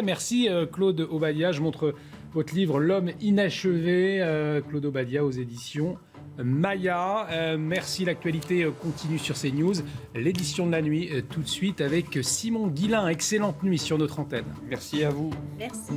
merci Claude Obadia. Je montre votre livre L'homme inachevé, Claude Obadia aux éditions Maya. Merci, l'actualité continue sur CNews. L'édition de la nuit tout de suite avec Simon Guillain. Excellente nuit sur notre antenne. Merci à vous. Merci.